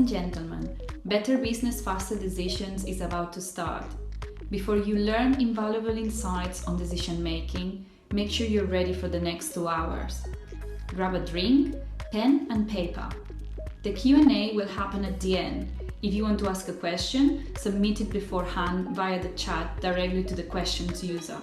gentlemen, Better Business, Faster Decisions is about to start. Before you learn invaluable insights on decision making, make sure you're ready for the next 2 hours. Grab a drink, pen and paper. The Q&A will happen at the end. If you want to ask a question, submit it beforehand via the chat directly to the questions user.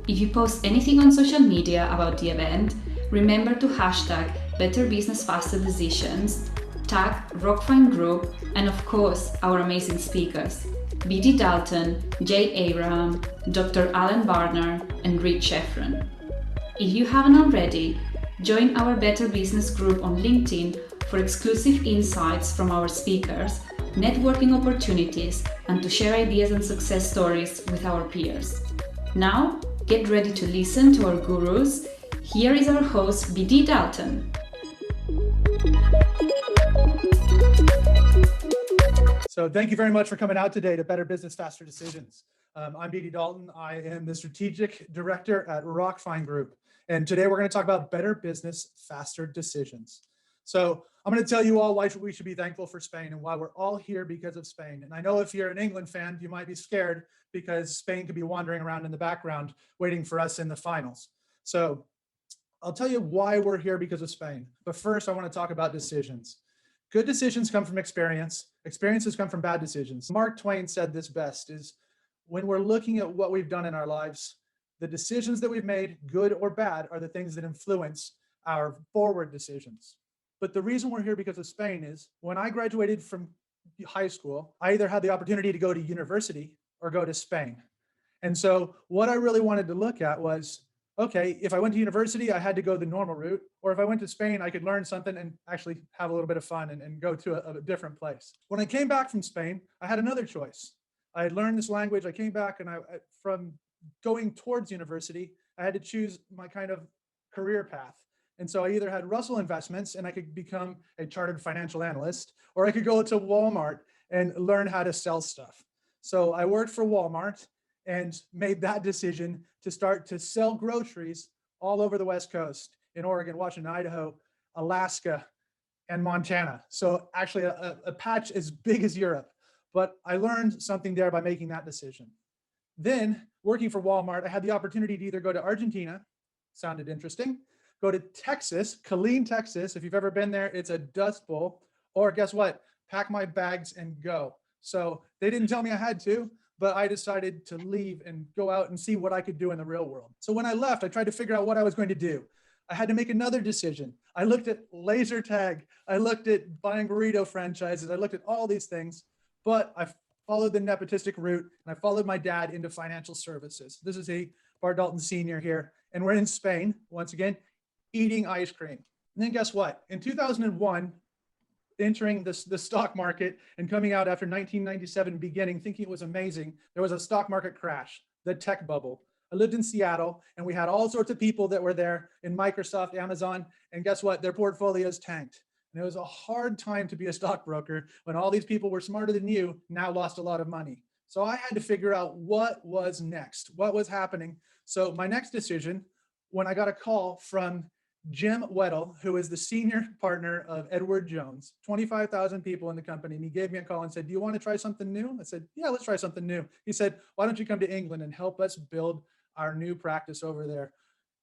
If you post anything on social media about the event, remember to hashtag Better Business Faster Decisions, tag Rockfin Group, and of course our amazing speakers, BD Dalton, Jay Abraham, Dr. Alan Barnard, and Schefren. If you haven't already, join our Better Business group on LinkedIn for exclusive insights from our speakers, networking opportunities, and to share ideas and success stories with our peers. Now, get ready to listen to our gurus. Here is our host, BD Dalton. So thank you very much for coming out today to Better Business, Faster Decisions. I'm BD Dalton. I am the Strategic Director at Rockfin Group. And today we're going to talk about Better Business, Faster Decisions. So I'm going to tell you all why we should be thankful for Spain and why we're all here because of Spain. And I know if you're an England fan, you might be scared because Spain could be wandering around in the background waiting for us in the finals. So I'll tell you why we're here because of Spain. But first, I want to talk about decisions. Good decisions come from experience. Experiences come from bad decisions. Mark Twain said this best, is when we're looking at what we've done in our lives, the decisions that we've made, good or bad, are the things that influence our forward decisions. But the reason we're here because of Spain is when I graduated from high school, I either had the opportunity to go to university or go to Spain. And so what I really wanted to look at was, okay, if I went to university, I had to go the normal route, or if I went to Spain, I could learn something and actually have a little bit of fun and go to a different place. When I came back from Spain, I had another choice. I had learned this language. I came back and from going towards university, I had to choose my kind of career path. And so I either had Russell Investments and I could become a chartered financial analyst, or I could go to Walmart and learn how to sell stuff. So I worked for Walmart and made that decision to start to sell groceries all over the West Coast, in Oregon, Washington, Idaho, Alaska, and Montana. So actually a patch as big as Europe. But I learned something there by making that decision. Then working for Walmart, I had the opportunity to either go to Argentina, sounded interesting, go to Texas, Killeen, Texas. If you've ever been there, it's a dust bowl. Or guess what? Pack my bags and go. So they didn't tell me I had to, but I decided to leave and go out and see what I could do in the real world. So when I left, I tried to figure out what I was going to do. I had to make another decision. I looked at laser tag. I looked at buying burrito franchises. I looked at all these things, but I followed the nepotistic route and I followed my dad into financial services. This is a Barnard Dalton Sr. here, and we're in Spain, once again, eating ice cream. And then guess what? In 2001, entering the stock market and coming out after 1997 beginning, thinking it was amazing, there was a stock market crash, the tech bubble. I lived in Seattle and we had all sorts of people that were there in Microsoft, Amazon, and guess what? Their portfolios tanked. And it was a hard time to be a stockbroker when all these people were smarter than you, now lost a lot of money. So I had to figure out what was next, what was happening. So my next decision, when I got a call from Jim Weddle, who is the senior partner of Edward Jones, 25,000 people in the company. And he gave me a call and said, do you want to try something new? I said, yeah, let's try something new. He said, why don't you come to England and help us build our new practice over there?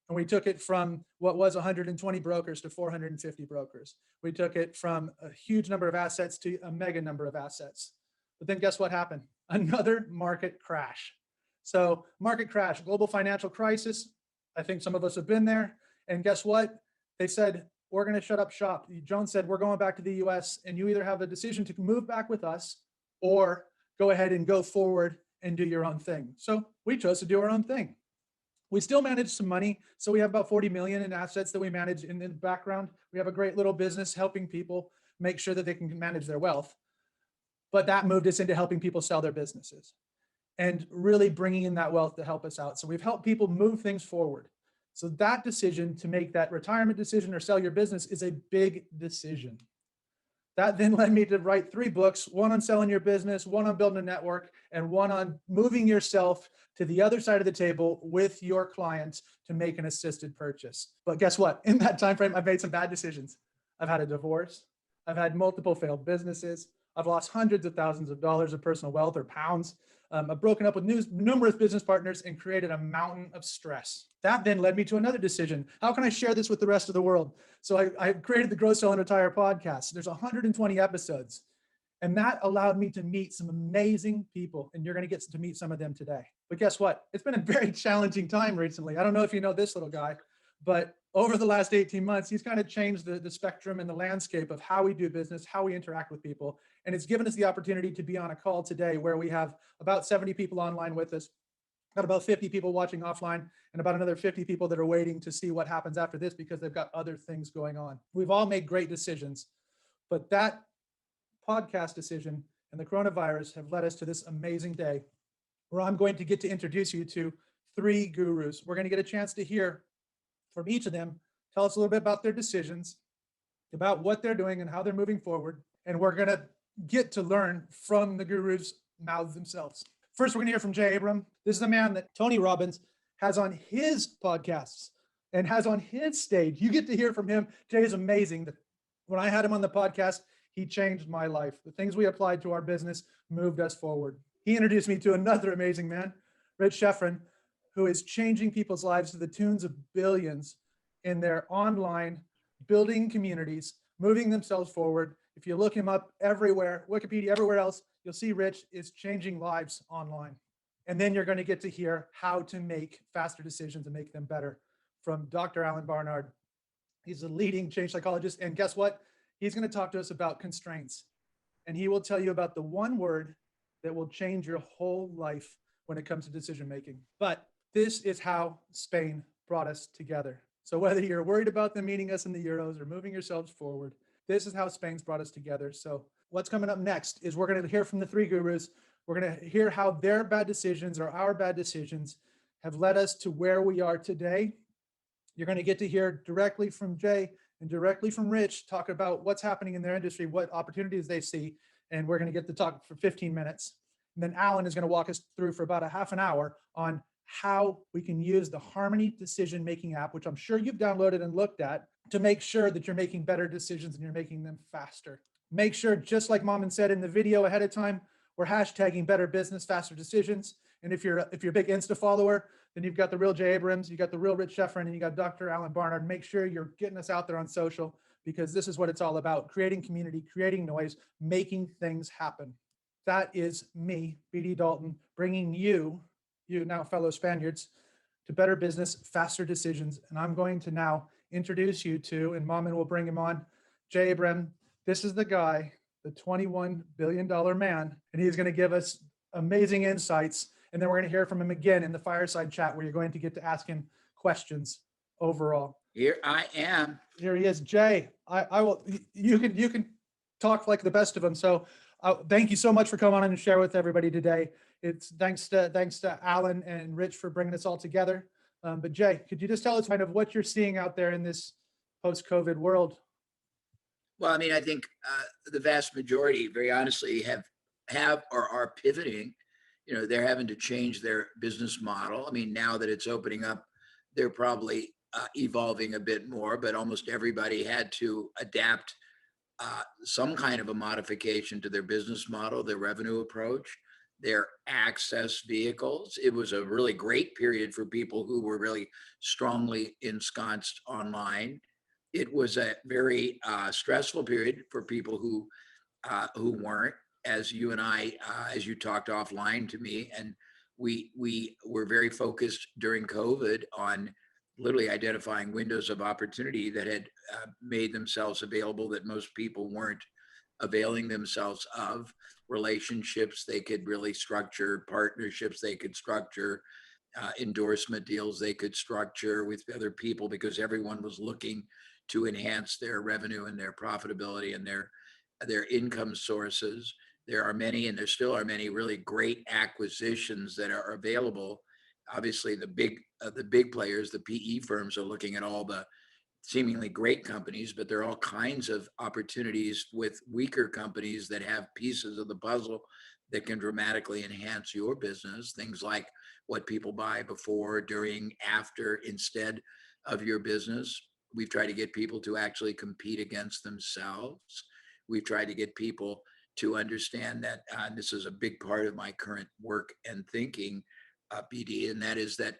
And we took it from what was 120 brokers to 450 brokers. We took it from a huge number of assets to a mega number of assets. But then guess what happened? Another market crash. So market crash, global financial crisis. I think some of us have been there. And guess what? They said, we're going to shut up shop. Jones said, we're going back to the US and you either have a decision to move back with us or go ahead and go forward and do your own thing. So we chose to do our own thing. We still manage some money. So we have about 40 million in assets that we manage in the background. We have a great little business helping people make sure that they can manage their wealth. But that moved us into helping people sell their businesses and really bringing in that wealth to help us out. So we've helped people move things forward. So that decision to make that retirement decision or sell your business is a big decision. That then led me to write 3 books, one on selling your business, one on building a network, and one on moving yourself to the other side of the table with your clients to make an assisted purchase. But guess what? In that time frame, I've made some bad decisions. I've had a divorce. I've had multiple failed businesses. I've lost hundreds of thousands of dollars of personal wealth or pounds. I've broken up with numerous business partners and created a mountain of stress. That then led me to another decision. How can I share this with the rest of the world? So I created the Grow, Sell, and Retire podcast. There's 120 episodes. And that allowed me to meet some amazing people. And you're going to get to meet some of them today. But guess what? It's been a very challenging time recently. I don't know if you know this little guy, but over the last 18 months, he's kind of changed the spectrum and the landscape of how we do business, how we interact with people. And it's given us the opportunity to be on a call today where we have about 70 people online with us, got about 50 people watching offline, and about another 50 people that are waiting to see what happens after this because they've got other things going on. We've all made great decisions, but that podcast decision and the coronavirus have led us to this amazing day where I'm going to get to introduce you to 3 gurus. We're going to get a chance to hear from each of them, tell us a little bit about their decisions, about what they're doing and how they're moving forward. And we're going to get to learn from the gurus' mouths themselves. First, we're going to hear from Jay Abram. This is a man that Tony Robbins has on his podcasts and has on his stage. You get to hear from him. Jay is amazing. When I had him on the podcast, he changed my life. The things we applied to our business moved us forward. He introduced me to another amazing man, Rich Schefren, who is changing people's lives to the tunes of billions in their online building communities, moving themselves forward. If you look him up everywhere, Wikipedia, everywhere else, you'll see Rich is changing lives online. And then you're going to get to hear how to make faster decisions and make them better from Dr. Alan Barnard. He's a leading change psychologist. And guess what? He's going to talk to us about constraints. And he will tell you about the one word that will change your whole life when it comes to decision making. But this is how Spain brought us together. So whether you're worried about them meeting us in the Euros or moving yourselves forward, this is how Spain's brought us together. So what's coming up next is we're going to hear from the 3 gurus. We're going to hear how their bad decisions or our bad decisions have led us to where we are today. You're going to get to hear directly from Jay and directly from Rich talk about what's happening in their industry, what opportunities they see. And we're going to get to talk for 15 minutes. And then Alan is going to walk us through for about a half an hour on how we can use the Harmony decision-making app, which I'm sure you've downloaded and looked at, to make sure that you're making better decisions and you're making them faster. Make sure, just like Maman said in the video ahead of time, we're hashtagging better business, faster decisions. And if you're a big Insta follower, then you've got the real Jay Abrams, you got the real Rich Schefren, and you got Dr. Alan Barnard. Make sure you're getting us out there on social because this is what it's all about: creating community, creating noise, making things happen. That is me, BD Dalton, bringing you now fellow Spaniards, to better business, faster decisions. And I'm going to now introduce you to, and Maman will bring him on, Jay Abram. This is the guy, the $21 billion man, and he's going to give us amazing insights. And then we're going to hear from him again in the fireside chat where you're going to get to ask him questions overall. Here I am. Here he is. Jay, I will, you can talk like the best of them. So thank you so much for coming on and share with everybody today. It's thanks to Alan and Rich for bringing us all together. But Jay, could you just tell us kind of what you're seeing out there in this post-COVID world? Well, I mean, I think the vast majority, very honestly, have or are pivoting. You know, they're having to change their business model. I mean, now that it's opening up, they're probably evolving a bit more, but almost everybody had to adapt some kind of a modification to their business model, their revenue approach, their access vehicles. It was a really great period for people who were really strongly ensconced online. It was a very stressful period for people who weren't, as you and I, as you talked offline to me, and we were very focused during COVID on literally identifying windows of opportunity that had made themselves available that most people weren't availing themselves of. Relationships they could really structure, partnerships they could structure, endorsement deals they could structure with other people, because everyone was looking to enhance their revenue and their profitability and their income sources. There are many, and there still are many, really great acquisitions that are available. Obviously, the big players, the PE firms, are looking at all the seemingly great companies, but there are all kinds of opportunities with weaker companies that have pieces of the puzzle that can dramatically enhance your business. Things like what people buy before, during, after, instead of your business. We've tried to get people to actually compete against themselves. we've tried to get people to understand that this is a big part of my current work and thinking, BD, and that is that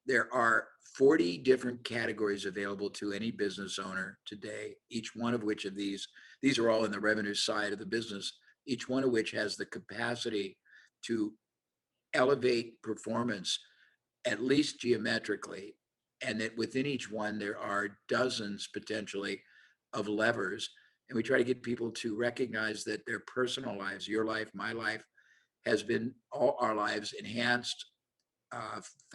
there are 40 different categories available to any business owner today, each one of which of these are all in the revenue side of the business, each one of which has the capacity to elevate performance at least geometrically, and that within each one there are dozens potentially of levers. And we try to get people to recognize that their personal lives, your life, my life, has been all our lives enhanced,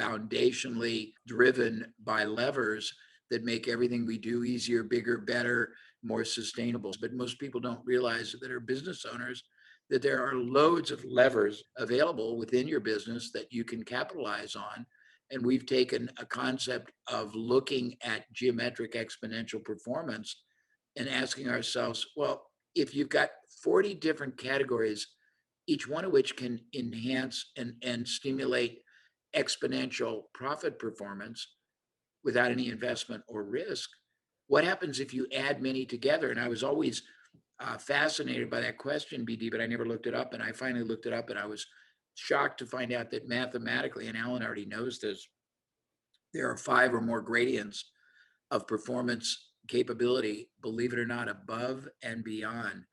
foundationally driven by levers that make everything we do easier, bigger, better, more sustainable. But most people don't realize that are business owners, that there are loads of levers available within your business that you can capitalize on. And we've taken a concept of looking at geometric exponential performance and asking ourselves, well, if you've got 40 different categories, each one of which can enhance and stimulate exponential profit performance without any investment or risk, what happens if you add many together? And I was always fascinated by that question, BD, but I never looked it up. And I finally looked it up, and I was shocked to find out that mathematically, and Alan already knows this, there are 5 or more gradients of performance capability, believe it or not, above and beyond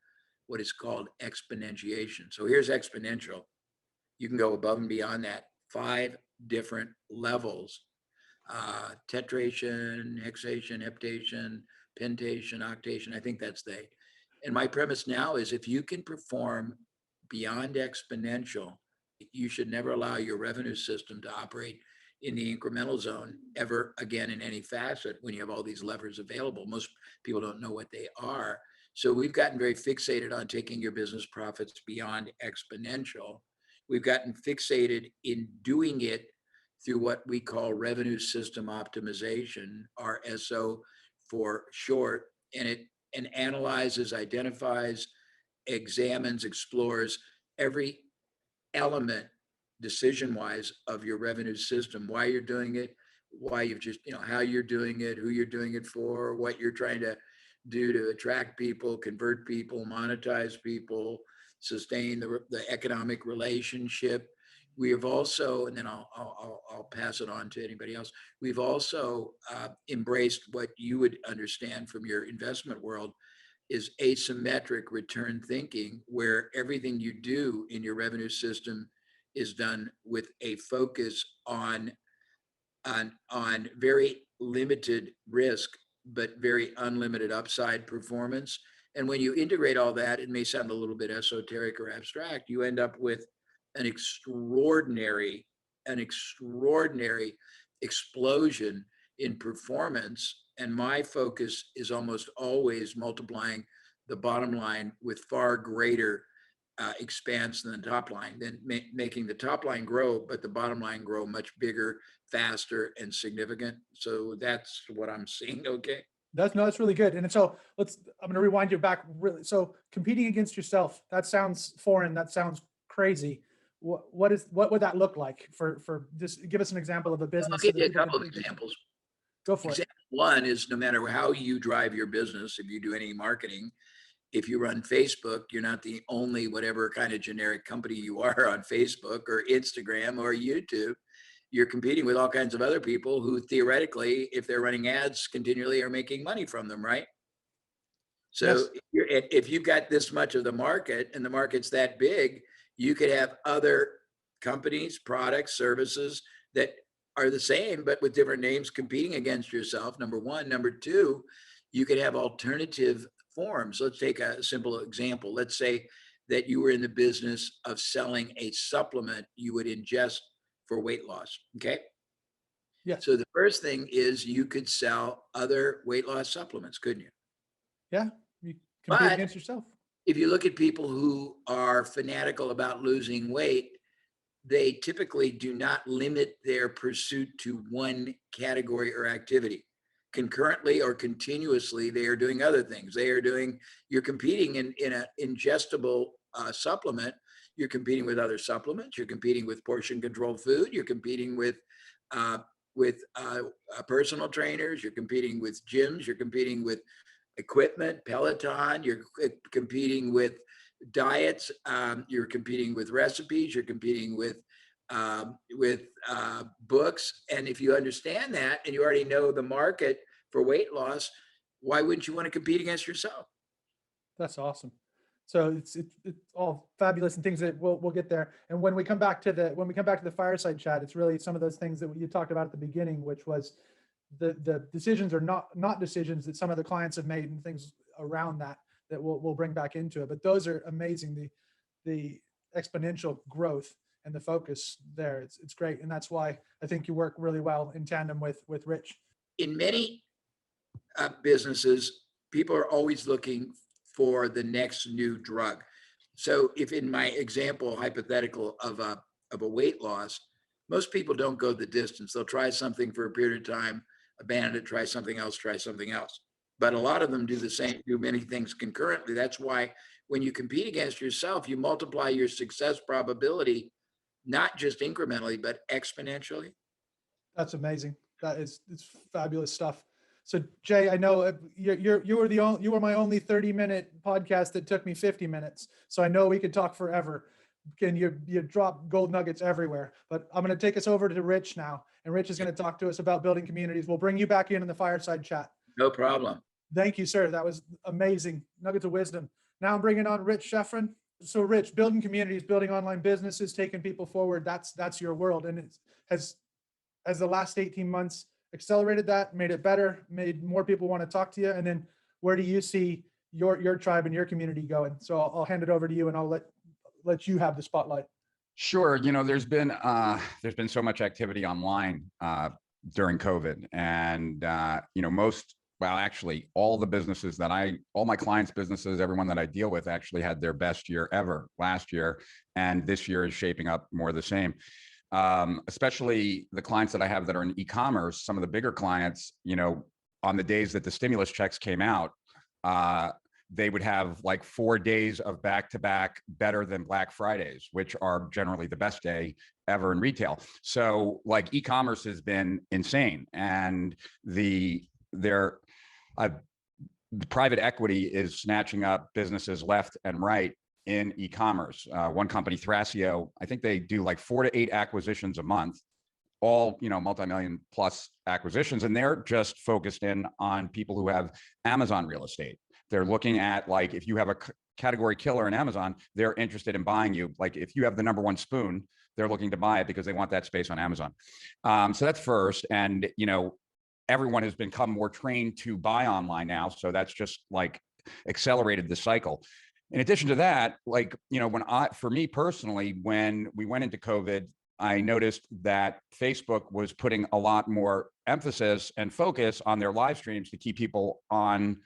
what is called exponentiation. So here's exponential. You can go above and beyond that, 5 different levels: tetration, hexation, heptation, pentation, octation. I think that's they. And my premise now is, if you can perform beyond exponential, you should never allow your revenue system to operate in the incremental zone ever again in any facet when you have all these levers available. Most people don't know what they are. So we've gotten very fixated on taking your business profits beyond exponential. We've gotten fixated in doing it through what we call revenue system optimization, RSO for short, and it analyzes, identifies, examines, explores every element decision-wise of your revenue system, why you're doing it, why you've just, how you're doing it, who you're doing it for, what you're trying to do to attract people, convert people, monetize people, sustain the economic relationship. We have also, and then I'll pass it on to anybody else. We've also embraced what you would understand from your investment world is asymmetric return thinking, where everything you do in your revenue system is done with a focus on very limited risk, but very unlimited upside performance. And when you integrate all that, it may sound a little bit esoteric or abstract, you end up with an extraordinary explosion in performance. And my focus is almost always multiplying the bottom line with far greater expanse than the top line, then making the top line grow, but the bottom line grow much bigger, faster, and significant. So that's what I'm seeing. Okay. That's really good. And so I'm going to rewind you back. Really. So competing against yourself, that sounds foreign. That sounds crazy. What would that look like for just give us an example of a business? I'll give you a couple of examples. Go for it. Example one is, no matter how you drive your business, if you do any marketing, if you run Facebook, you're not the only whatever kind of generic company you are on Facebook or Instagram or YouTube. You're competing with all kinds of other people who theoretically, if they're running ads continually, are making money from them, right? So yes, if you've got this much of the market and the market's that big, you could have other companies, products, services that are the same, but with different names competing against yourself, number one. Number two, you could have alternative forms. Let's take a simple example. Let's say that you were in the business of selling a supplement you would ingest for weight loss. Okay. Yeah. So the first thing is you could sell other weight loss supplements, couldn't you? Yeah. You compete against yourself. If you look at people who are fanatical about losing weight, they typically do not limit their pursuit to one category or activity. Concurrently or continuously, they are doing other things. You're competing in an ingestible supplement. You're competing with other supplements. You're competing with portion control food. You're competing with personal trainers. You're competing with gyms. You're competing with equipment, Peloton, you're competing with diets, you're competing with recipes, you're competing with books. And if you understand that and you already know the market for weight loss, why wouldn't you want to compete against yourself? That's awesome. So it's all fabulous and things that we'll get there. And when we come back to the fireside chat, it's really some of those things that you talked about at the beginning, which was the decisions are not decisions that some of the clients have made and things around that we'll bring back into it. But those are amazing. The exponential growth and the focus there. It's great. And that's why I think you work really well in tandem with Rich. In many businesses, people are always looking for the next new drug. So if in my example, hypothetical of a weight loss, most people don't go the distance. They'll try something for a period of time, abandon it, try something else. But a lot of them do many things concurrently. That's why when you compete against yourself, you multiply your success probability, not just incrementally, but exponentially. That's amazing. It's fabulous stuff. So Jay, I know you were my only 30-minute podcast that took me 50 minutes. So I know we could talk forever. Can you drop gold nuggets everywhere? But I'm going to take us over to Rich now, and Rich is going to talk to us about building communities. We'll bring you back in the fireside chat. No problem. Thank you, sir. That was amazing. Nuggets of wisdom. Now I'm bringing on Rich Schefren. So Rich, building communities, building online businesses, taking people forward. That's your world. And it has the last 18 months accelerated that, made it better, made more people want to talk to you. And then where do you see your tribe and your community going? So I'll hand it over to you, and I'll let you have the spotlight. Sure. There's been so much activity online during COVID, and actually all the businesses all my clients' businesses, everyone that I deal with actually had their best year ever last year, and this year is shaping up more the same. Especially the clients that I have that are in e-commerce, some of the bigger clients, on the days that the stimulus checks came out, they would have like 4 days of back-to-back better than Black Fridays, which are generally the best day ever in retail. So like e-commerce has been insane. And the private equity is snatching up businesses left and right in e-commerce. One company, Thrasio, I think they do like 4 to 8 acquisitions a month, all, multi-million plus acquisitions. And they're just focused in on people who have Amazon real estate. They're looking at, like, if you have a category killer in Amazon, they're interested in buying you. Like if you have the #1 spoon, they're looking to buy it because they want that space on Amazon. So that's first. And, everyone has become more trained to buy online now. So that's just like accelerated the cycle. In addition to that, for me personally, when we went into COVID, I noticed that Facebook was putting a lot more emphasis and focus on their live streams to keep people on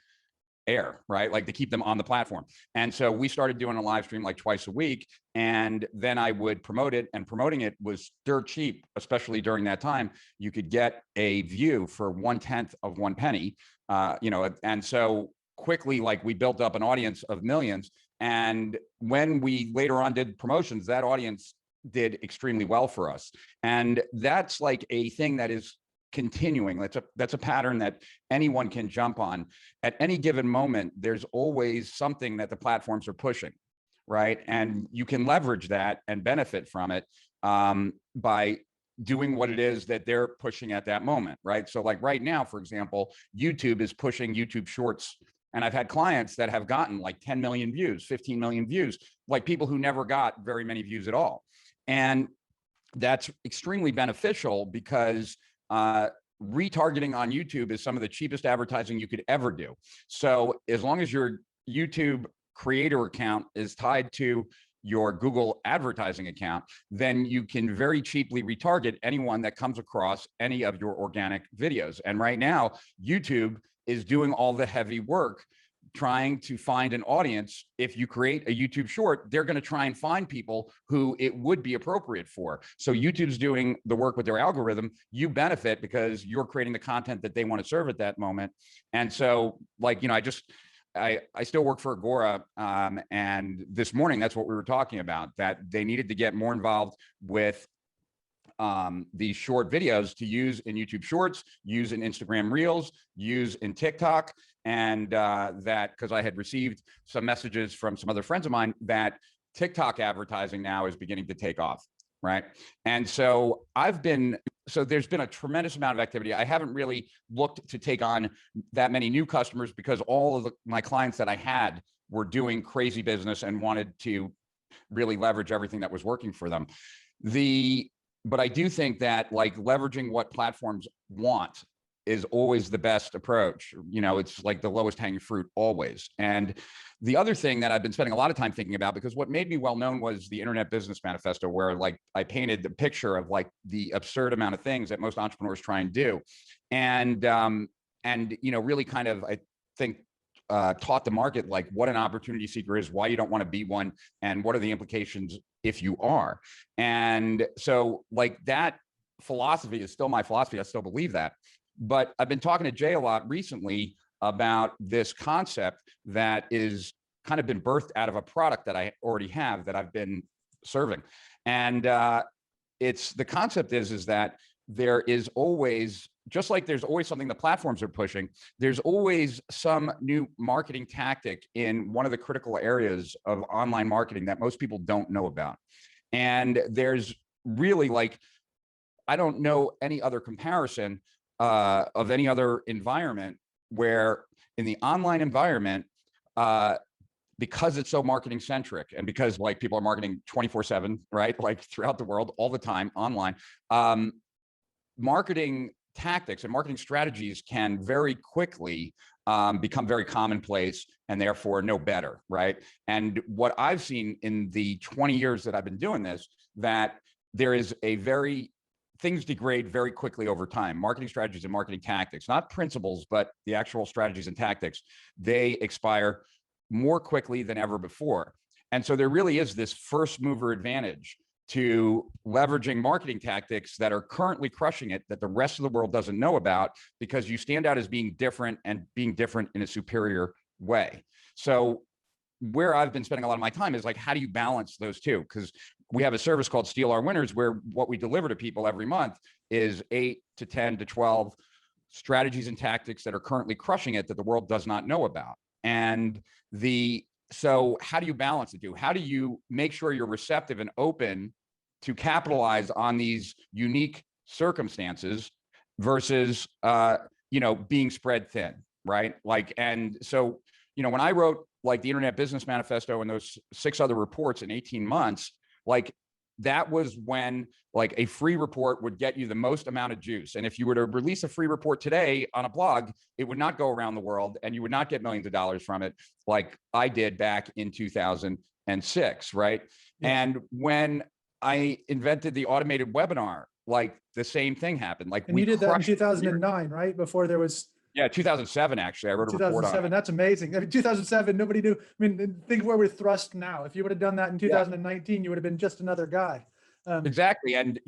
air, right? Like to keep them on the platform. And so we started doing a live stream like twice a week, and then I would promote it, and promoting it was dirt cheap, especially during that time. You could get a view for 1/10 of 1 penny, and so quickly, like, we built up an audience of millions. And when we later on did promotions, that audience did extremely well for us. And that's like a thing that is continuing. That's a pattern that anyone can jump on. At any given moment, there's always something that the platforms are pushing, right? And you can leverage that and benefit from it by doing what it is that they're pushing at that moment, right? So like right now, for example, YouTube is pushing YouTube Shorts. And I've had clients that have gotten like 10 million views, 15 million views, like people who never got very many views at all. And that's extremely beneficial because retargeting on YouTube is some of the cheapest advertising you could ever do. So as long as your YouTube creator account is tied to your Google advertising account, then you can very cheaply retarget anyone that comes across any of your organic videos. And right now, YouTube is doing all the heavy work trying to find an audience. If you create a YouTube short, they're going to try and find people who it would be appropriate for. So YouTube's doing the work with their algorithm. You benefit because you're creating the content that they want to serve at that moment. And so, like, I still work for Agora, and this morning, that's what we were talking about, that they needed to get more involved with these short videos to use in YouTube Shorts, use in Instagram Reels, use in TikTok. and that because I had received some messages from some other friends of mine that TikTok advertising now is beginning to take off, right? And so there's been a tremendous amount of activity. I haven't really looked to take on that many new customers because all of my clients that I had were doing crazy business and wanted to really leverage everything that was working for them. But I do think that like leveraging what platforms want is always the best approach. You know, it's like the lowest hanging fruit always. And the other thing that I've been spending a lot of time thinking about, because what made me well known was the Internet Business Manifesto, where like I painted the picture of like the absurd amount of things that most entrepreneurs try and do. And you know, really kind of, I think, taught the market like what an opportunity seeker is, why you don't want to be one, and what are the implications if you are. And so like that philosophy is still my philosophy. I still believe that. But I've been talking to Jay a lot recently about this concept that is kind of been birthed out of a product that I already have that I've been serving. And the concept is that there is always, just like there's always something the platforms are pushing, there's always some new marketing tactic in one of the critical areas of online marketing that most people don't know about. And there's really like, I don't know any other comparison of any other environment where in the online environment, because it's so marketing centric and because like people are marketing 24/7, right? Like throughout the world, all the time online, marketing tactics and marketing strategies can very quickly become very commonplace and therefore no better, right? And what I've seen in the 20 years that I've been doing this, that there is things degrade very quickly over time. Marketing strategies and marketing tactics, not principles, but the actual strategies and tactics, they expire more quickly than ever before. And so there really is this first mover advantage to leveraging marketing tactics that are currently crushing it that the rest of the world doesn't know about, because you stand out as being different and being different in a superior way. So where I've been spending a lot of my time is like, how do you balance those two? Because we have a service called Steal Our Winners, where what we deliver to people every month is 8 to 10 to 12 strategies and tactics that are currently crushing it that the world does not know about. And so how do you balance the two? How do you make sure you're receptive and open to capitalize on these unique circumstances versus, being spread thin, right? Like, and so, when I wrote like the Internet Business Manifesto and those 6 other reports in 18 months, like that was when like a free report would get you the most amount of juice. And if you were to release a free report today on a blog, it would not go around the world and you would not get millions of dollars from it like I did back in 2006, right? Yeah. And when I invented the automated webinar, like the same thing happened. Like, and you did that in 2009, right? Before there was. Yeah, 2007, actually. I wrote a report on it. That's amazing. I mean, 2007, nobody knew. I mean, think where we're thrust now. If you would have done that in 2019, you would have been just another guy. Exactly. And,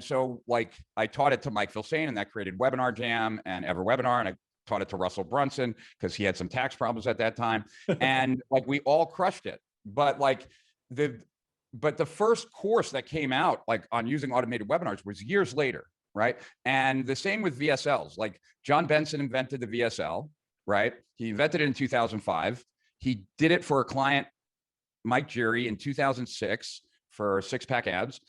so like I taught it to Mike Filsain, and that created Webinar Jam and EverWebinar. And I taught it to Russell Brunson because he had some tax problems at that time. And like, we all crushed it. But like the first course that came out like on using automated webinars was years later. Right. And the same with VSLs. Like John Benson invented the VSL, right? He invented it in 2005. He did it for a client, Mike Jury, in 2006 for 6-pack abs.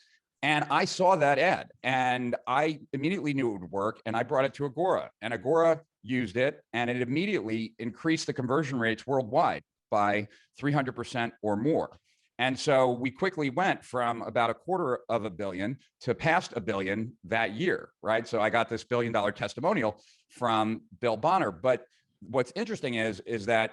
And I saw that ad and I immediately knew it would work. And I brought it to Agora, and Agora used it, and it immediately increased the conversion rates worldwide by 300% or more. And so we quickly went from about $250 million to past $1 billion that year, right? So I got this $1 billion testimonial from Bill Barnard. But what's interesting is that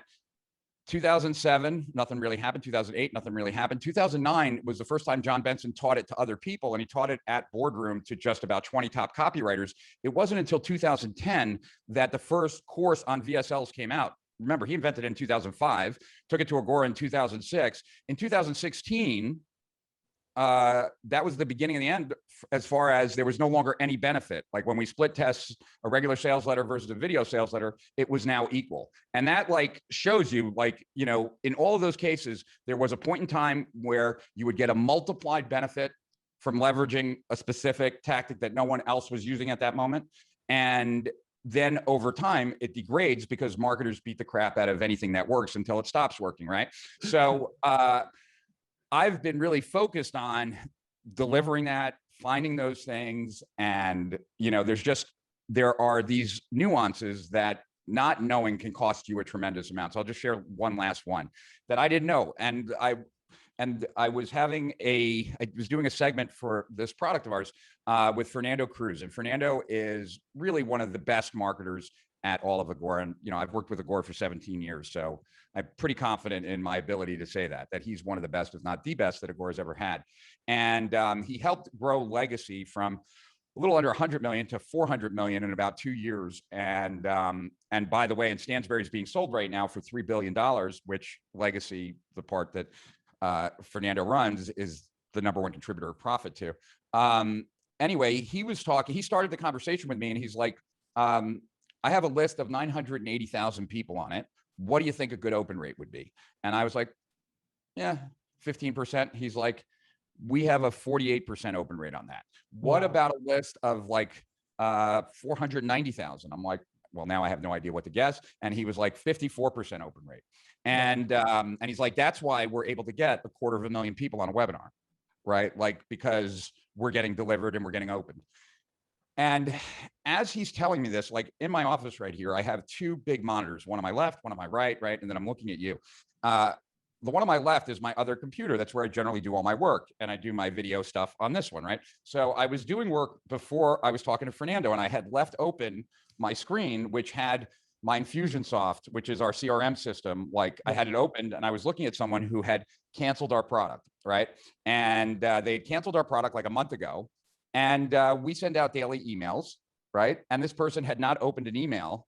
2007, nothing really happened. 2008, nothing really happened. 2009 was the first time John Benson taught it to other people, and he taught it at Boardroom to just about 20 top copywriters. It wasn't until 2010 that the first course on VSLs came out. Remember, he invented it in 2005, took it to Agora in 2006. In 2016, that was the beginning of the end as far as there was no longer any benefit. Like when we split tests, a regular sales letter versus a video sales letter, it was now equal. And that like shows you like, in all of those cases, there was a point in time where you would get a multiplied benefit from leveraging a specific tactic that no one else was using at that moment. And then over time it degrades because marketers beat the crap out of anything that works until it stops working, right? So I've been really focused on delivering that, finding those things. And, there are these nuances that not knowing can cost you a tremendous amount. So I'll just share one last one that I didn't know. And I was doing a segment for this product of ours with Fernando Cruz. And Fernando is really one of the best marketers at all of Agora. And, I've worked with Agora for 17 years. So I'm pretty confident in my ability to say that he's one of the best, if not the best, that Agora's ever had. And he helped grow Legacy from a little under 100 million to 400 million in about 2 years. And by the way, and Stansberry is being sold right now for $3 billion, which Legacy, the part that Fernando runs, is the #1 contributor of profit to. Anyway, he started the conversation with me and he's like, I have a list of 980,000 people on it. What do you think a good open rate would be? And I was like, yeah, 15%. He's like, we have a 48% open rate on that. What about a list of like 490,000? I'm like, well, now I have no idea what to guess. And he was like 54% open rate. And he's like, that's why we're able to get 250,000 people on a webinar, right? Like, because we're getting delivered and we're getting opened. And as he's telling me this, like in my office right here, I have 2 big monitors, one on my left, one on my right? And then I'm looking at you. The one on my left is my other computer. That's where I generally do all my work. And I do my video stuff on this one, right? So I was doing work before I was talking to Fernando, and I had left open my screen, which had my Infusionsoft, which is our CRM system. Like I had it opened and I was looking at someone who had canceled our product, right? And they had canceled our product like a month ago. And we send out daily emails, right? And this person had not opened an email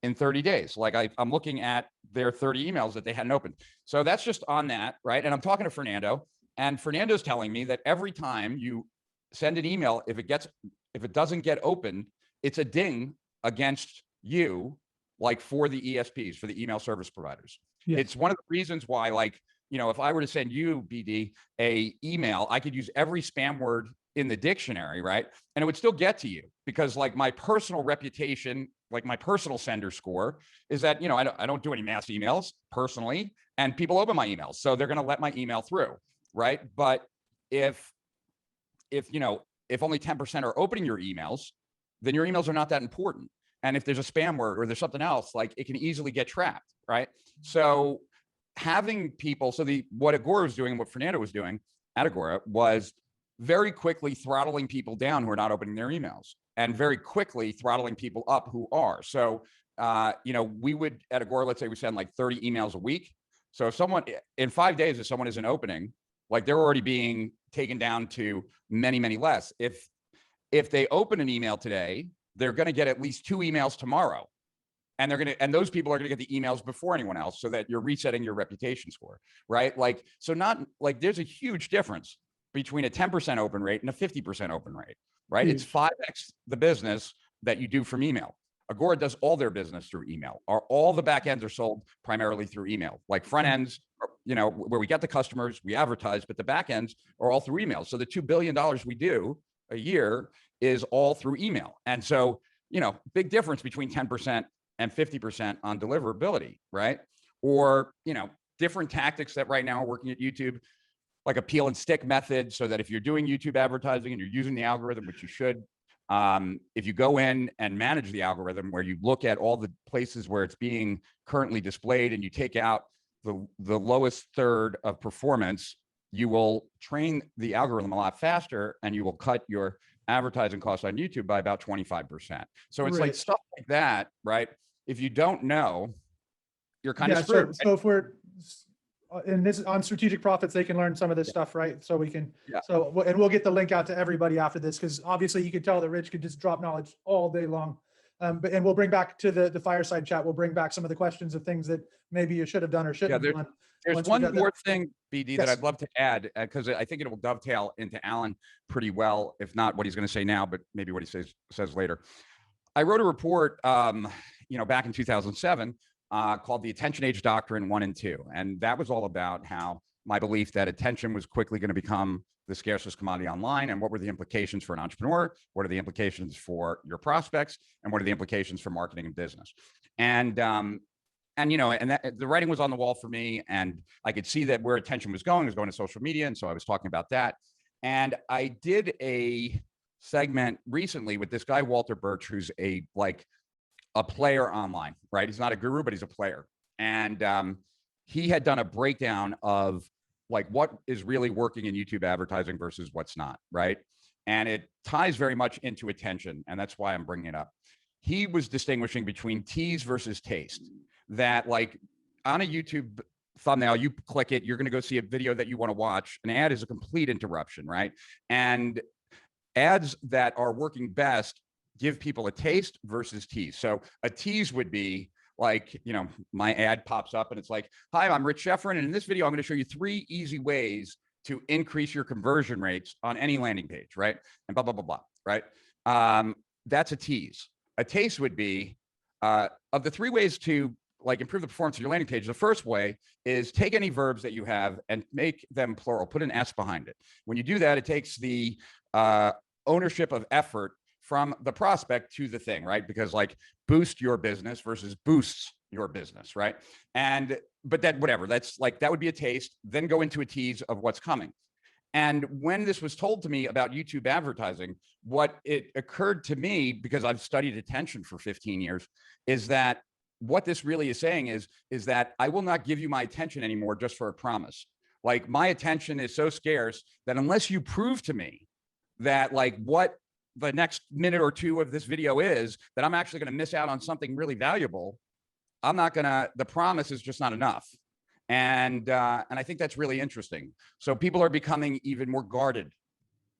in 30 days. Like I'm looking at their 30 emails that they hadn't opened. So that's just on that, right? And I'm talking to Fernando, and Fernando's telling me that every time you send an email, if it doesn't get opened, it's a ding against you, like for the ESPs, for the email service providers. Yeah. It's one of the reasons why, like, if I were to send you, BD, a email, I could use every spam word in the dictionary, right? And it would still get to you because like my personal reputation, like my personal sender score is that, I don't do any mass emails personally, and people open my emails. So they're going to let my email through, right? But if only 10% are opening your emails, then your emails are not that important. And if there's a spam word or there's something else, like it can easily get trapped, right? So having people, what Agora was doing, what Fernando was doing at Agora was very quickly throttling people down who are not opening their emails, and very quickly throttling people up who are. So, we would at Agora, let's say we send like 30 emails a week. So if someone in 5 days, if someone isn't opening, like they're already being taken down to many, many less. If they open an email today, they're going to get at least 2 emails tomorrow. And those people are going to get the emails before anyone else, so that you're resetting your reputation score, right? Like, so not like there's a huge difference between a 10% open rate and a 50% open rate, right? It's 5x the business that you do from email. Agora does all their business through email. All the back ends are sold primarily through email. Like front ends, where we get the customers, we advertise, but the back ends are all through email. So the $2 billion we do a year is all through email. And so, big difference between 10% and 50% on deliverability, right? Or, different tactics that right now are working at YouTube, like a peel and stick method, so that if you're doing YouTube advertising and you're using the algorithm, which you should, if you go in and manage the algorithm, where you look at all the places where it's being currently displayed and you take out the lowest third of performance, you will train the algorithm a lot faster, and you will cut your advertising costs on YouTube by about 25%. So it's like stuff like that, right? If you don't know, you're kind of screwed. So if we're and this on Strategic Profits, they can learn some of this stuff, right? So we can, and we'll get the link out to everybody after this, because obviously you could tell that Rich could just drop knowledge all day long. And we'll bring back to the fireside chat, we'll bring back some of the questions of things that maybe you should have done or shouldn't have done. There's one more thing, BD, that I'd love to add, because I think it will dovetail into Alan pretty well, if not what he's going to say now, but maybe what he says later. I wrote a report, back in 2007, called the Attention Age Doctrine 1 and 2. And that was all about how my belief that attention was quickly going to become the scarcest commodity online, and what were the implications for an entrepreneur, what are the implications for your prospects, and what are the implications for marketing and business. And that the writing was on the wall for me, and I could see that where attention was going to social media, and so I was talking about that. And I did a segment recently with this guy Walter Birch, who's a player online, right? He's not a guru, but he's a player, and he had done a breakdown of what is really working in YouTube advertising versus what's not, right? And it ties very much into attention, and that's why I'm bringing it up. He was distinguishing between tease versus taste. That on a YouTube thumbnail, you click it, you're going to go see a video that you want to watch. An ad is a complete interruption, right? And ads that are working best give people a taste versus tease. So a tease would be my ad pops up and it's like, hi, I'm Rich Schefren, and in this video, I'm going to show you 3 easy ways to increase your conversion rates on any landing page, right? And blah, blah, blah, blah, right? That's a tease. A taste would be, of the 3 ways to improve the performance of your landing page, the first way is take any verbs that you have and make them plural, put an S behind it. When you do that, it takes the ownership of effort from the prospect to the thing, right? Because boost your business versus boosts your business, right? But that, whatever, that's that would be a taste, then go into a tease of what's coming. And when this was told to me about YouTube advertising, what it occurred to me, because I've studied attention for 15 years, is that what this really is saying is that I will not give you my attention anymore just for a promise. My attention is so scarce that unless you prove to me that what the next minute or 2 of this video is, that I'm actually going to miss out on something really valuable, the promise is just not enough. And I think that's really interesting. So people are becoming even more guarded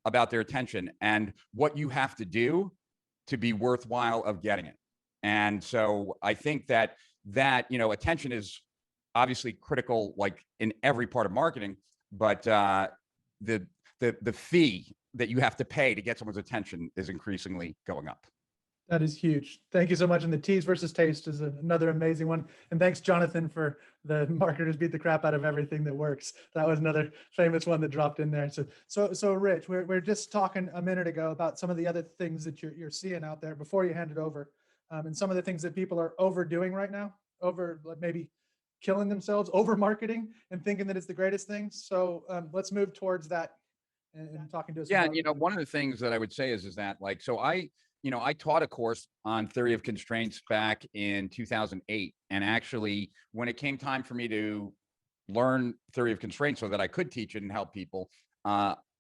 about their attention and what you have to do to be worthwhile of getting it. And so I think that attention is obviously critical, in every part of marketing, but the fee that you have to pay to get someone's attention is increasingly going up. That is huge. Thank you so much. And the tease versus taste is another amazing one. And thanks, Jonathan, for the marketers beat the crap out of everything that works. That was another famous one that dropped in there. So Rich, we're just talking a minute ago about some of the other things that you're seeing out there before you hand it over. And some of the things that people are overdoing right now, maybe killing themselves, over marketing and thinking that it's the greatest thing. So let's move towards that and talking to us. Yeah, one of the things that I would say is that so I taught a course on theory of constraints back in 2008. And actually, when it came time for me to learn theory of constraints so that I could teach it and help people,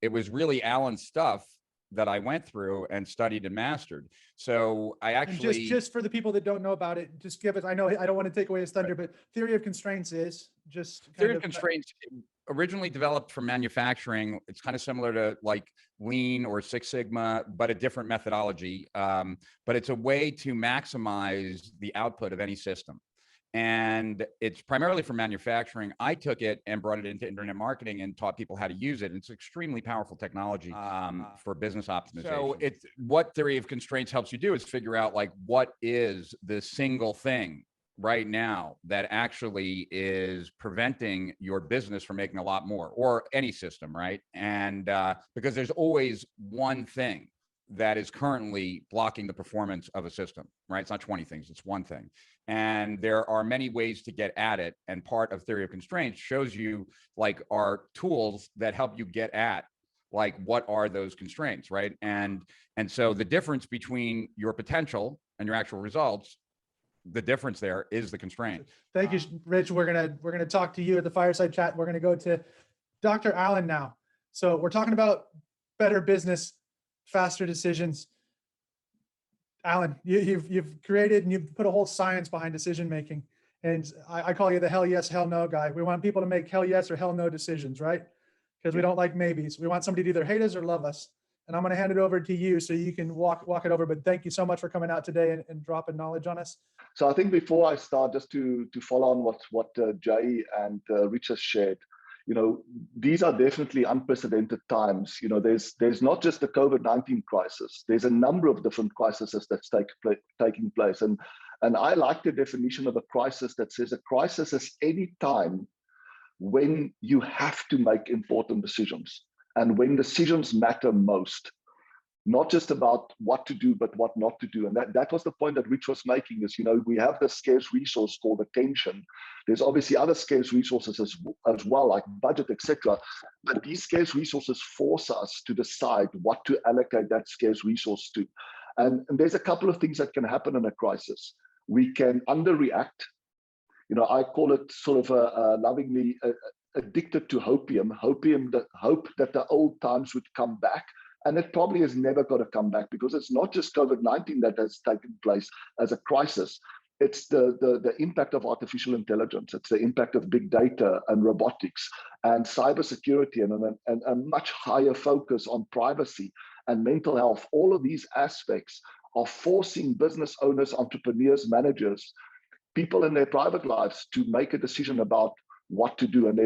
it was really Alan's stuff that I went through and studied and mastered. So I actually— just for the people that don't know about it, just give it, I know I don't want to take away his thunder, but theory of constraints is just— Theory of constraints originally developed from manufacturing. It's kind of similar to Lean or Six Sigma, but a different methodology. But it's a way to maximize the output of any system. And it's primarily for manufacturing. I took it and brought it into internet marketing and taught people how to use it. And it's extremely powerful technology for business optimization. So it's what theory of constraints helps you do is figure out what is the single thing right now that actually is preventing your business from making a lot more, or any system, right? And because there's always one thing that is currently blocking the performance of a system, right? It's not 20 things, it's one thing. And there are many ways to get at it. And part of theory of constraints shows you our tools that help you get at what are those constraints, right? And so the difference between your potential and your actual results, the difference there is the constraint. Thank you, Rich. We're gonna talk to you at the fireside chat. We're gonna go to Dr. Allen now. So we're talking about better business, faster decisions. Alan, you've created and you've put a whole science behind decision making, and I call you the hell yes, hell no guy. We want people to make hell yes or hell no decisions, right? Because we don't like maybes. We want somebody to either hate us or love us. And I'm going to hand it over to you so you can walk it over. But thank you so much for coming out today and dropping knowledge on us. So I think before I start, just to follow on what Jay and Rich has shared, these are definitely unprecedented times. There's not just the COVID-19 crisis. There's a number of different crises that's taking place. And I like the definition of a crisis that says a crisis is any time when you have to make important decisions and when decisions matter most. Not just about what to do, but what not to do. And that was the point that Rich was making is, we have this scarce resource called attention. There's obviously other scarce resources as well, like budget, etc. But these scarce resources force us to decide what to allocate that scarce resource to. And there's a couple of things that can happen in a crisis. We can underreact. I call it sort of lovingly addicted to hopium, the hope that the old times would come back. And it probably has never got to come back, because it's not just COVID-19 that has taken place as a crisis. It's the impact of artificial intelligence. It's the impact of big data and robotics and cybersecurity and a much higher focus on privacy and mental health. All of these aspects are forcing business owners, entrepreneurs, managers, people in their private lives to make a decision about what to do. And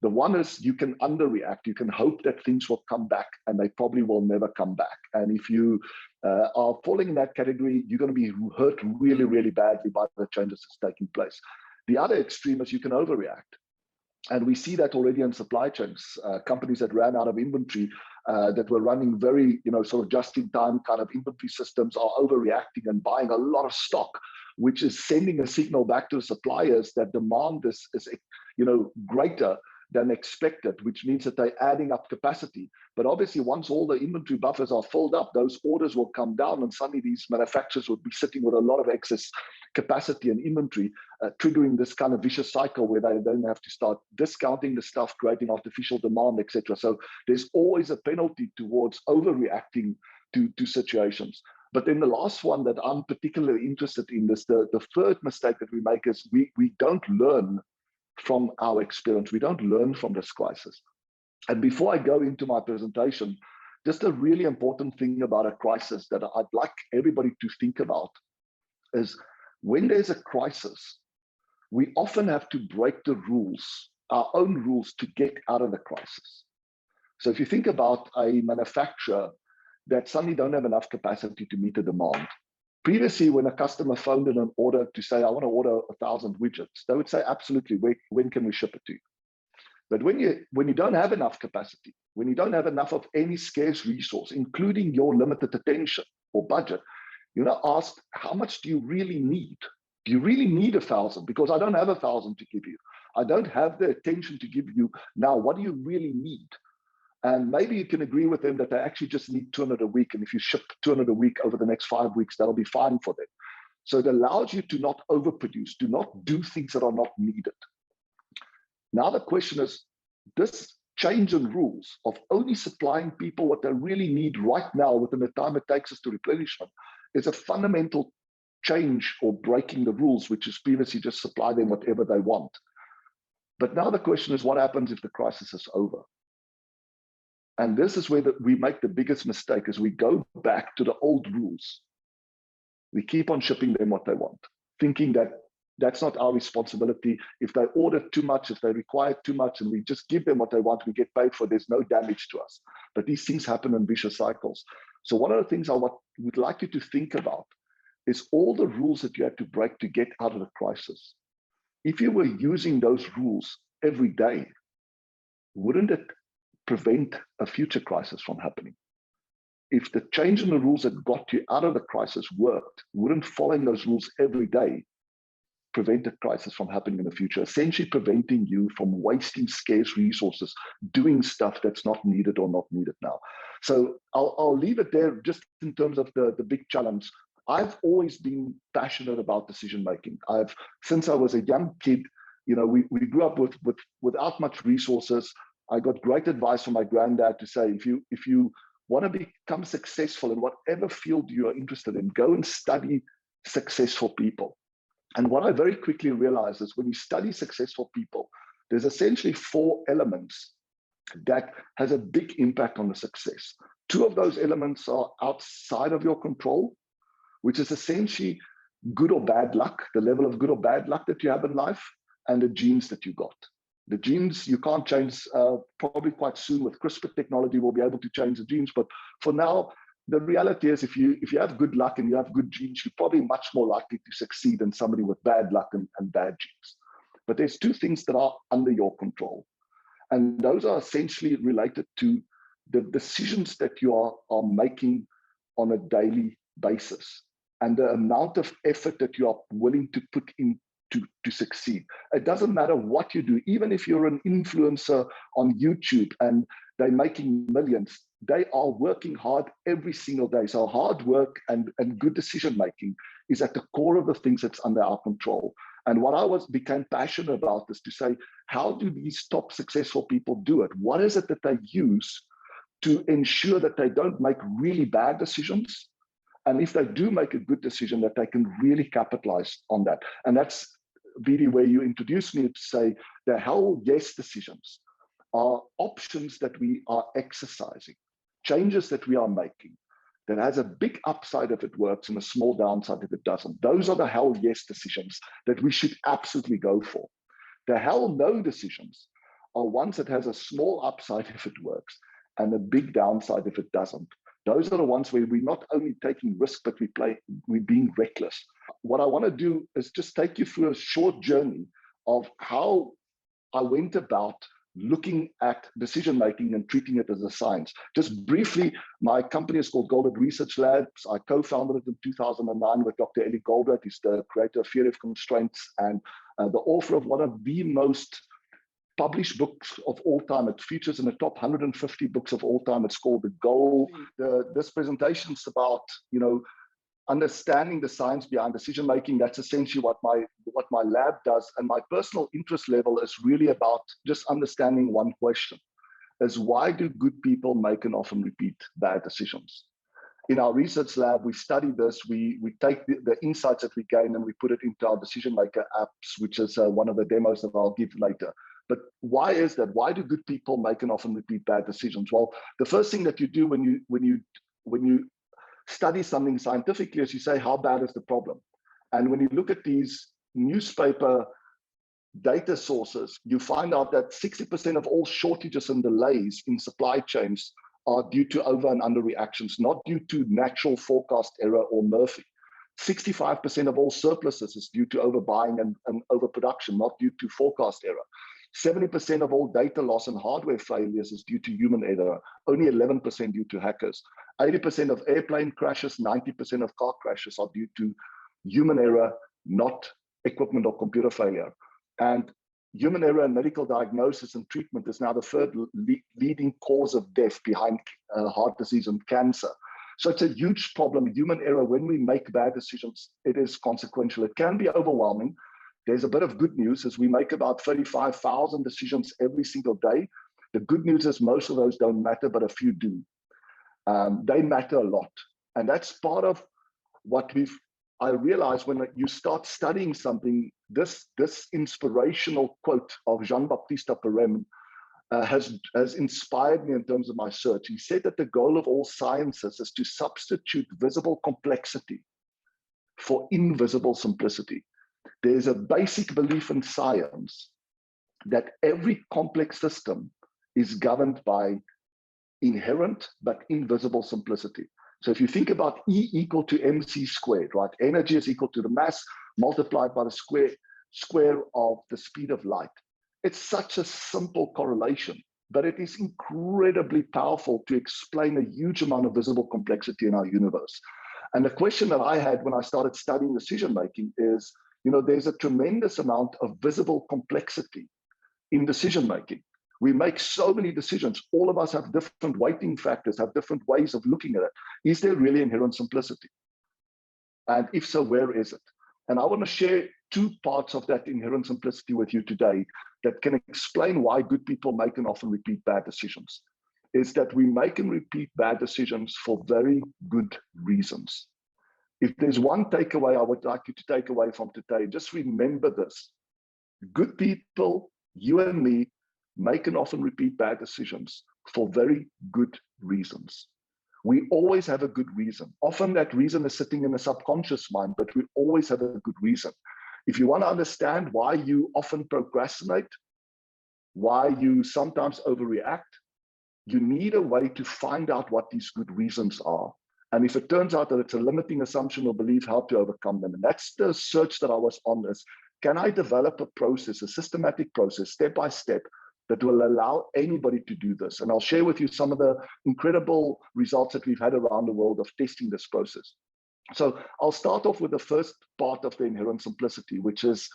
the one is you can underreact. You can hope that things will come back, and they probably will never come back. And if you are falling in that category, you're going to be hurt really, really badly by the changes that's taking place. The other extreme is you can overreact. And we see that already in supply chains. Companies that ran out of inventory, that were running very, sort of just-in-time kind of inventory systems, are overreacting and buying a lot of stock, which is sending a signal back to the suppliers that demand is greater than expected, which means that they're adding up capacity. But obviously, once all the inventory buffers are filled up, those orders will come down, and suddenly these manufacturers would be sitting with a lot of excess capacity and inventory, triggering this kind of vicious cycle where they then have to start discounting the stuff, creating artificial demand, etc. So there's always a penalty towards overreacting to situations. But then the last one that I'm particularly interested in is the third mistake that we make is we don't learn from our experience. We don't learn from this crisis. And before I go into my presentation, just a really important thing about a crisis that I'd like everybody to think about is when there's a crisis, we often have to break the rules, our own rules, to get out of the crisis. So if you think about a manufacturer that suddenly don't have enough capacity to meet the demand. Previously, when a customer phoned in an order to say, I want to order 1,000 widgets, they would say, absolutely, when can we ship it to you? But when you don't have enough capacity, when you don't have enough of any scarce resource, including your limited attention or budget, you're not asked, how much do you really need? Do you really need 1,000? Because I don't have 1,000 to give you. I don't have the attention to give you now. What do you really need? And maybe you can agree with them that they actually just need 200 a week. And if you ship 200 a week over the next 5 weeks, that'll be fine for them. So it allows you to not overproduce, to not do things that are not needed. Now the question is, this change in rules of only supplying people what they really need right now within the time it takes us to replenish them is a fundamental change or breaking the rules, which is previously just supply them whatever they want. But now the question is, what happens if the crisis is over? And this is where we make the biggest mistake, is we go back to the old rules. We keep on shipping them what they want, thinking that that's not our responsibility. If they order too much, if they require too much, and we just give them what they want, we get paid for, there's no damage to us. But these things happen in vicious cycles. So one of the things I would like you to think about is all the rules that you had to break to get out of the crisis. If you were using those rules every day, wouldn't it prevent a future crisis from happening? If the change in the rules that got you out of the crisis worked, wouldn't following those rules every day prevent a crisis from happening in the future, essentially preventing you from wasting scarce resources, doing stuff that's not needed or not needed now? So I'll leave it there just in terms of the big challenge. I've always been passionate about decision-making. Since I was a young kid, we grew up without much resources. I got great advice from my granddad to say, if you want to become successful in whatever field you are interested in, go and study successful people. And what I very quickly realized is when you study successful people, there's essentially 4 elements that has a big impact on the success. 2 of those elements are outside of your control, which is essentially good or bad luck, the level of good or bad luck that you have in life, and the genes that you got. The genes you can't change. Probably quite soon with CRISPR technology, we'll be able to change the genes. But for now, the reality is if you have good luck and you have good genes, you're probably much more likely to succeed than somebody with bad luck and bad genes. but there's two things that are under your control. And those are essentially related to the decisions that you are making on a daily basis and the amount of effort that you are willing to put in to succeed. It doesn't matter what you do, even if you're an influencer on YouTube and they're making millions, they are working hard every single day. So hard work and good decision making is at the core of the things that's under our control. And what I became passionate about is to say, how do these top successful people do it? What is it that they use to ensure that they don't make really bad decisions? And if they do make a good decision, that they can really capitalize on that. And that's, BD, where you introduced me to say the hell yes decisions are options that we are exercising, changes that we are making, that has a big upside if it works and a small downside if it doesn't. Those are the hell yes decisions that we should absolutely go for. The hell no decisions are ones that has a small upside if it works and a big downside if it doesn't. Those are the ones where we're not only taking risk, but we're being reckless. What I want to do is just take you through a short journey of how I went about looking at decision making and treating it as a science. Just briefly, my company is called Goldratt Research Labs. I co-founded it in 2009 with Dr. Eli Goldratt. He's the creator of Theory of Constraints and the author of one of the most published books of all time. It features in the top 150 books of all time. It's called The Goal. This presentation is about, understanding the science behind decision making. That's essentially what my lab does. And my personal interest level is really about just understanding one question: is why do good people make and often repeat bad decisions? In our research lab, we study this. We take the insights that we gain and we put it into our decision maker apps, which is one of the demos that I'll give later. But why is that? Why do good people make and often repeat bad decisions? Well, the first thing that you do when you study something scientifically is you say, how bad is the problem? And when you look at these newspaper data sources, you find out that 60% of all shortages and delays in supply chains are due to over and under reactions, not due to natural forecast error or Murphy. 65% of all surpluses is due to overbuying and overproduction, not due to forecast error. 70% of all data loss and hardware failures is due to human error, only 11% due to hackers. 80% of airplane crashes, 90% of car crashes are due to human error, not equipment or computer failure. And human error in medical diagnosis and treatment is now the third leading cause of death behind heart disease and cancer. So it's a huge problem. Human error, when we make bad decisions, it is consequential. It can be overwhelming. There's a bit of good news as we make about 35,000 decisions every single day. The good news is most of those don't matter, but a few do. They matter a lot. And that's part of what I realized when you start studying something, this inspirational quote of Jean-Baptiste Perrin has inspired me in terms of my search. He said that the goal of all sciences is to substitute visible complexity for invisible simplicity. There's a basic belief in science that every complex system is governed by inherent but invisible simplicity. So if you think about E equal to mc squared, right? Energy is equal to the mass multiplied by the square of the speed of light. It's such a simple correlation, but it is incredibly powerful to explain a huge amount of visible complexity in our universe. And the question that I had when I started studying decision making is, there's a tremendous amount of visible complexity in decision making. We make so many decisions. All of us have different weighting factors, have different ways of looking at it. Is there really inherent simplicity? And if so, where is it? And I want to share two parts of that inherent simplicity with you today that can explain why good people make and often repeat bad decisions. Is that we make and repeat bad decisions for very good reasons. If there's one takeaway I would like you to take away from today, just remember this. Good people, you and me, make and often repeat bad decisions for very good reasons. We always have a good reason. Often that reason is sitting in the subconscious mind, but we always have a good reason. If you want to understand why you often procrastinate, why you sometimes overreact, you need a way to find out what these good reasons are. And if it turns out that it's a limiting assumption or belief, how to overcome them. And that's the search that I was on, is can I develop a process, a systematic process, step by step, that will allow anybody to do this? And I'll share with you some of the incredible results that we've had around the world of testing this process. So I'll start off with the first part of the inherent simplicity, which is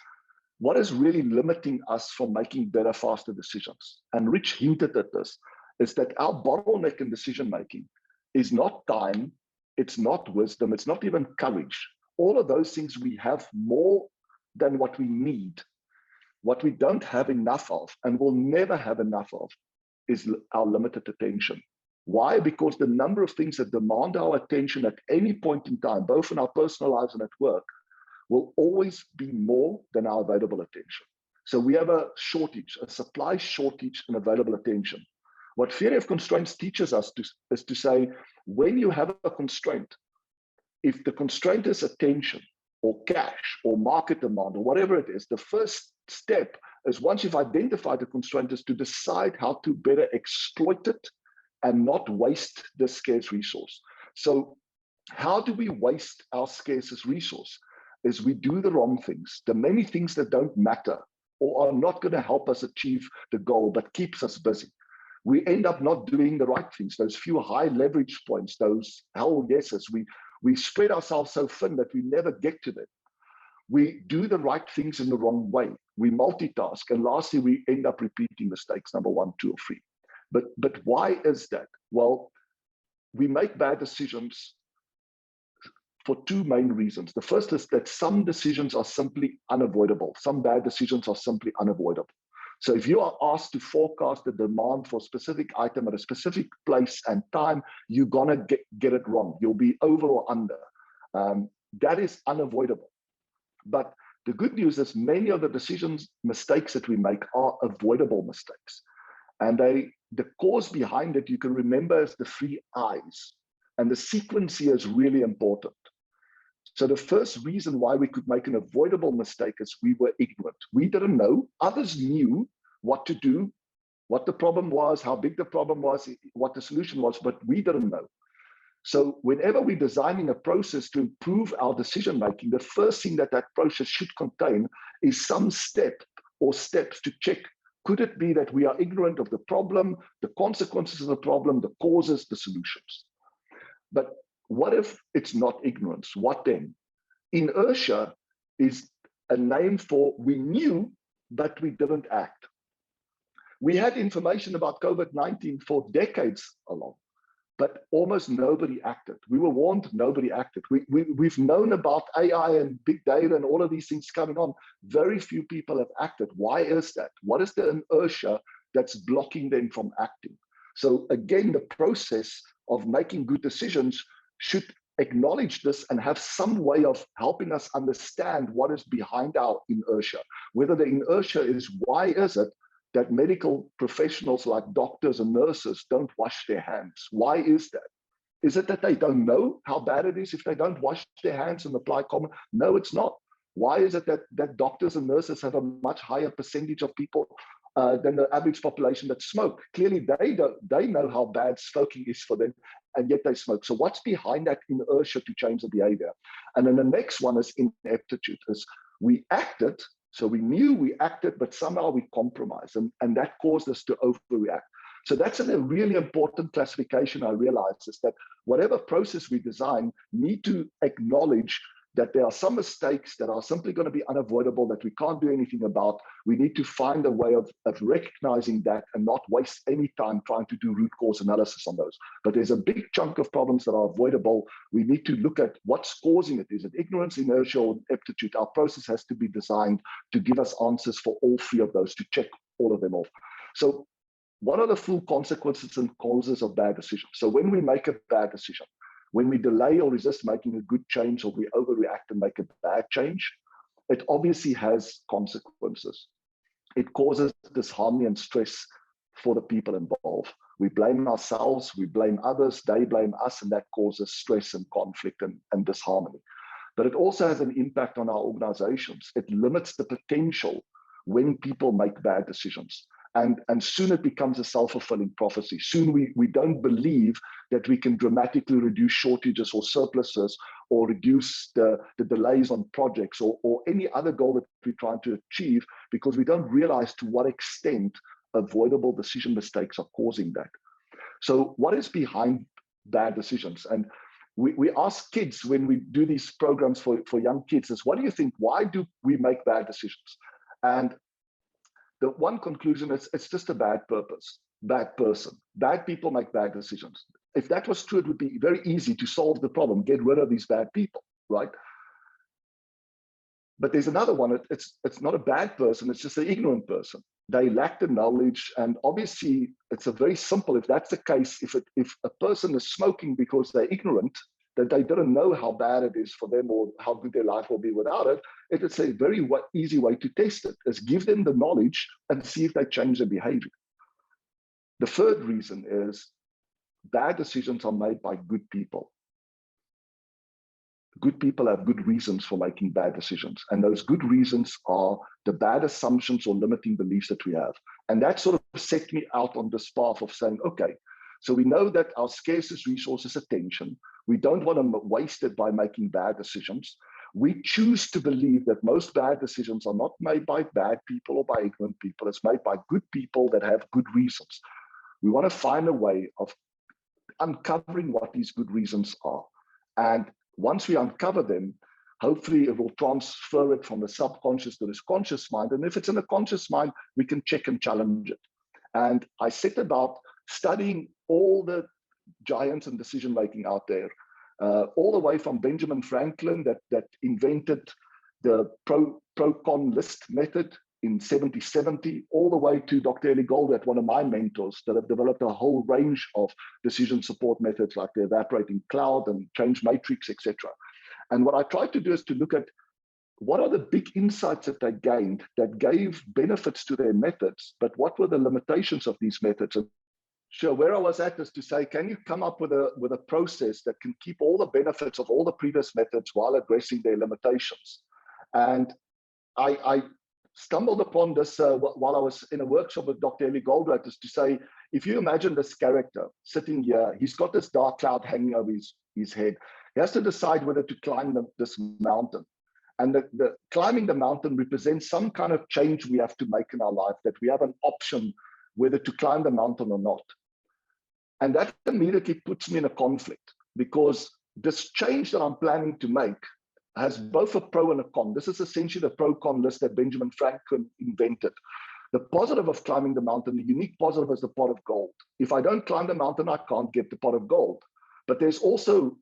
what is really limiting us from making better, faster decisions. And Rich hinted at this, is that our bottleneck in decision-making is not time, it's not wisdom, it's not even courage. All of those things we have more than what we need. What we don't have enough of and will never have enough of is our limited attention. Why? Because the number of things that demand our attention at any point in time, both in our personal lives and at work, will always be more than our available attention. So we have a shortage, a supply shortage in available attention. What theory of constraints teaches us is to say, when you have a constraint, if the constraint is attention or cash or market demand or whatever it is, the first step is, once you've identified the constraint, is to decide how to better exploit it and not waste the scarce resource. So how do we waste our scarcest resource? Is we do the wrong things, the many things that don't matter or are not going to help us achieve the goal, but keeps us busy. We end up not doing the right things, those few high leverage points, those hell yeses. We spread ourselves so thin that we never get to them. We do the right things in the wrong way. We multitask. And lastly, we end up repeating mistakes, number 1, 2, or 3. But why is that? Well, we make bad decisions for 2 main reasons. The first is that some decisions are simply unavoidable. Some bad decisions are simply unavoidable. So if you are asked to forecast the demand for a specific item at a specific place and time, you're gonna get it wrong. You'll be over or under. That is unavoidable. But the good news is many of the mistakes that we make are avoidable mistakes. And the cause behind it, you can remember, as the 3 I's. And the sequence here is really important. So the first reason why we could make an avoidable mistake is we were ignorant. We didn't know. Others knew what to do, what the problem was, how big the problem was, what the solution was, but we didn't know. So whenever we're designing a process to improve our decision-making, the first thing that process should contain is some step or steps to check. Could it be that we are ignorant of the problem, the consequences of the problem, the causes, the solutions? But what if it's not ignorance? What then? Inertia is a name for we knew, but we didn't act. We had information about COVID-19 for decades along, but almost nobody acted. We were warned, nobody acted. We've known about AI and big data and all of these things coming on. Very few people have acted. Why is that? What is the inertia that's blocking them from acting? So again, the process of making good decisions should acknowledge this and have some way of helping us understand what is behind our inertia. Whether the inertia is, why is it that medical professionals like doctors and nurses don't wash their hands? Why is that? Is it that they don't know how bad it is if they don't wash their hands and apply common? No, it's not. Why is it that doctors and nurses have a much higher percentage of people than the average population that smoke? Clearly, they know how bad smoking is for them, and yet they smoke. So what's behind that inertia to change the behavior? And then the next one is ineptitude, is we acted, so we knew we acted, but somehow we compromised, and that caused us to overreact. So that's a really important classification, I realize, is that whatever process we design need to acknowledge that there are some mistakes that are simply going to be unavoidable, that we can't do anything about. We need to find a way of recognizing that and not waste any time trying to do root cause analysis on those. But there's a big chunk of problems that are avoidable. We need to look at what's causing it. Is it ignorance, inertia, or aptitude? Our process has to be designed to give us answers for all 3 of those, to check all of them off. So what are the full consequences and causes of bad decisions? So when we make a bad decision, when we delay or resist making a good change, or we overreact and make a bad change, it obviously has consequences. It causes disharmony and stress for the people involved. We blame ourselves, we blame others, they blame us, and that causes stress and conflict and disharmony. But it also has an impact on our organizations. It limits the potential when people make bad decisions. And soon it becomes a self-fulfilling prophecy. Soon we don't believe that we can dramatically reduce shortages or surpluses or reduce the delays on projects or any other goal that we're trying to achieve, because we don't realize to what extent avoidable decision mistakes are causing that. So what is behind bad decisions? And we ask kids when we do these programs for young kids is, what do you think? Why do we make bad decisions? And the one conclusion is it's just a bad person. Bad people make bad decisions. If that was true, it would be very easy to solve the problem, get rid of these bad people, right? But there's another one. It's not a bad person. It's just an ignorant person. They lack the knowledge, and obviously it's a very simple. If that's the case, if a person is smoking because they're ignorant, that they didn't know how bad it is for them or how good their life will be without it, it's a very easy way to test it, is give them the knowledge and see if they change their behavior. The third reason is bad decisions are made by good people. Good people have good reasons for making bad decisions. And those good reasons are the bad assumptions or limiting beliefs that we have. And that sort of set me out on this path of saying, okay, so we know that our scarcest resource is attention. We don't want to waste it by making bad decisions. We choose to believe that most bad decisions are not made by bad people or by ignorant people. It's made by good people that have good reasons. We want to find a way of uncovering what these good reasons are. And once we uncover them, hopefully it will transfer it from the subconscious to this conscious mind. And if it's in the conscious mind, we can check and challenge it. And I set about studying all the giants in decision making out there, all the way from Benjamin Franklin that invented the pro-con list method in 1770, all the way to Dr. Ellie Goldratt, one of my mentors, that have developed a whole range of decision support methods like the evaporating cloud and change matrix, etc. And what I tried to do is to look at what are the big insights that they gained that gave benefits to their methods, but what were the limitations of these methods? And sure, where I was at is to say, can you come up with a process that can keep all the benefits of all the previous methods while addressing their limitations? And I stumbled upon this while I was in a workshop with Dr. Ellie Goldratt, is to say, if you imagine this character sitting here, he's got this dark cloud hanging over his head. He has to decide whether to climb this mountain. And the climbing the mountain represents some kind of change we have to make in our life, that we have an option whether to climb the mountain or not. And that immediately puts me in a conflict, because this change that I'm planning to make has both a pro and a con. This is essentially the pro-con list that Benjamin Franklin invented. The positive of climbing the mountain, the unique positive, is the pot of gold. If I don't climb the mountain, I can't get the pot of gold. But there's also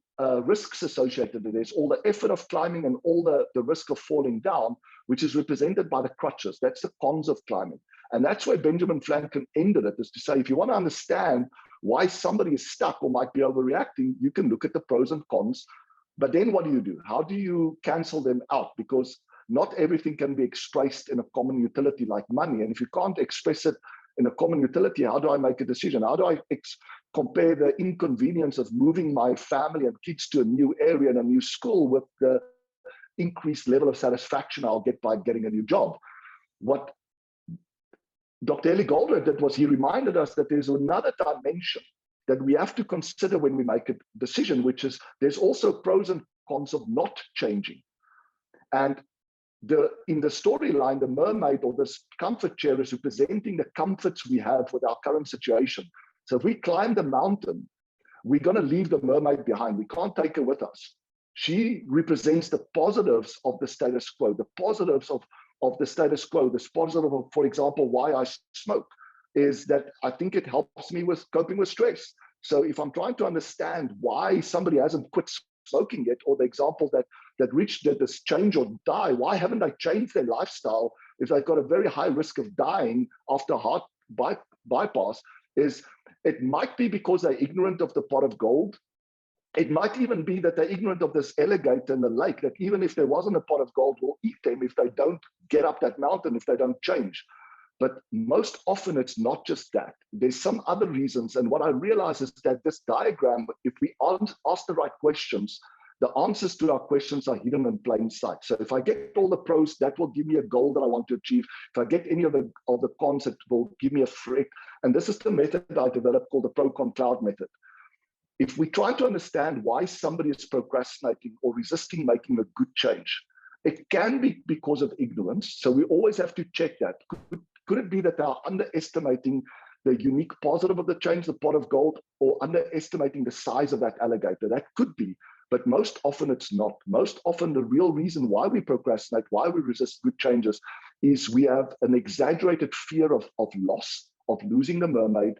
risks associated with this, all the effort of climbing and all the risk of falling down, which is represented by the crutches. That's the cons of climbing. And that's where Benjamin Franklin ended it, is to say, if you want to understand why somebody is stuck or might be overreacting, you can look at the pros and cons. But then what do? How do you cancel them out? Because not everything can be expressed in a common utility like money. And if you can't express it in a common utility, how do I make a decision? How do I compare the inconvenience of moving my family and kids to a new area and a new school with the increased level of satisfaction I'll get by getting a new job? What Dr. Ellie Goldratt did was he reminded us that there's another dimension that we have to consider when we make a decision, which is there's also pros and cons of not changing. And in the storyline, the mermaid or this comfort chair is representing the comforts we have with our current situation. So if we climb the mountain, we're going to leave the mermaid behind. We can't take her with us. She represents the positives of the status quo, the positives of the status quo. This positive of, for example, why I smoke is that I think it helps me with coping with stress. So if I'm trying to understand why somebody hasn't quit smoking yet, or the example that Rich did, this change or die, why haven't they changed their lifestyle if they've got a very high risk of dying after heart bypass, is it might be because they're ignorant of the pot of gold. It might even be that they're ignorant of this alligator in the lake, that even if there wasn't a pot of gold, we'll eat them if they don't get up that mountain, if they don't change. But most often it's not just that. There's some other reasons. And what I realize is that this diagram, if we ask the right questions, The answers to our questions are hidden in plain sight. So if I get all the pros, that will give me a goal that I want to achieve. If I get any of the cons, it will give me a threat. And this is the method I developed called the ProConCloud method. If we try to understand why somebody is procrastinating or resisting making a good change, it can be because of ignorance. So we always have to check that. Could it be that they are underestimating the unique positive of the change, the pot of gold, or underestimating the size of that alligator? That could be, but most often it's not. Most often the real reason why we procrastinate, why we resist good changes, is we have an exaggerated fear of loss, of losing the mermaid,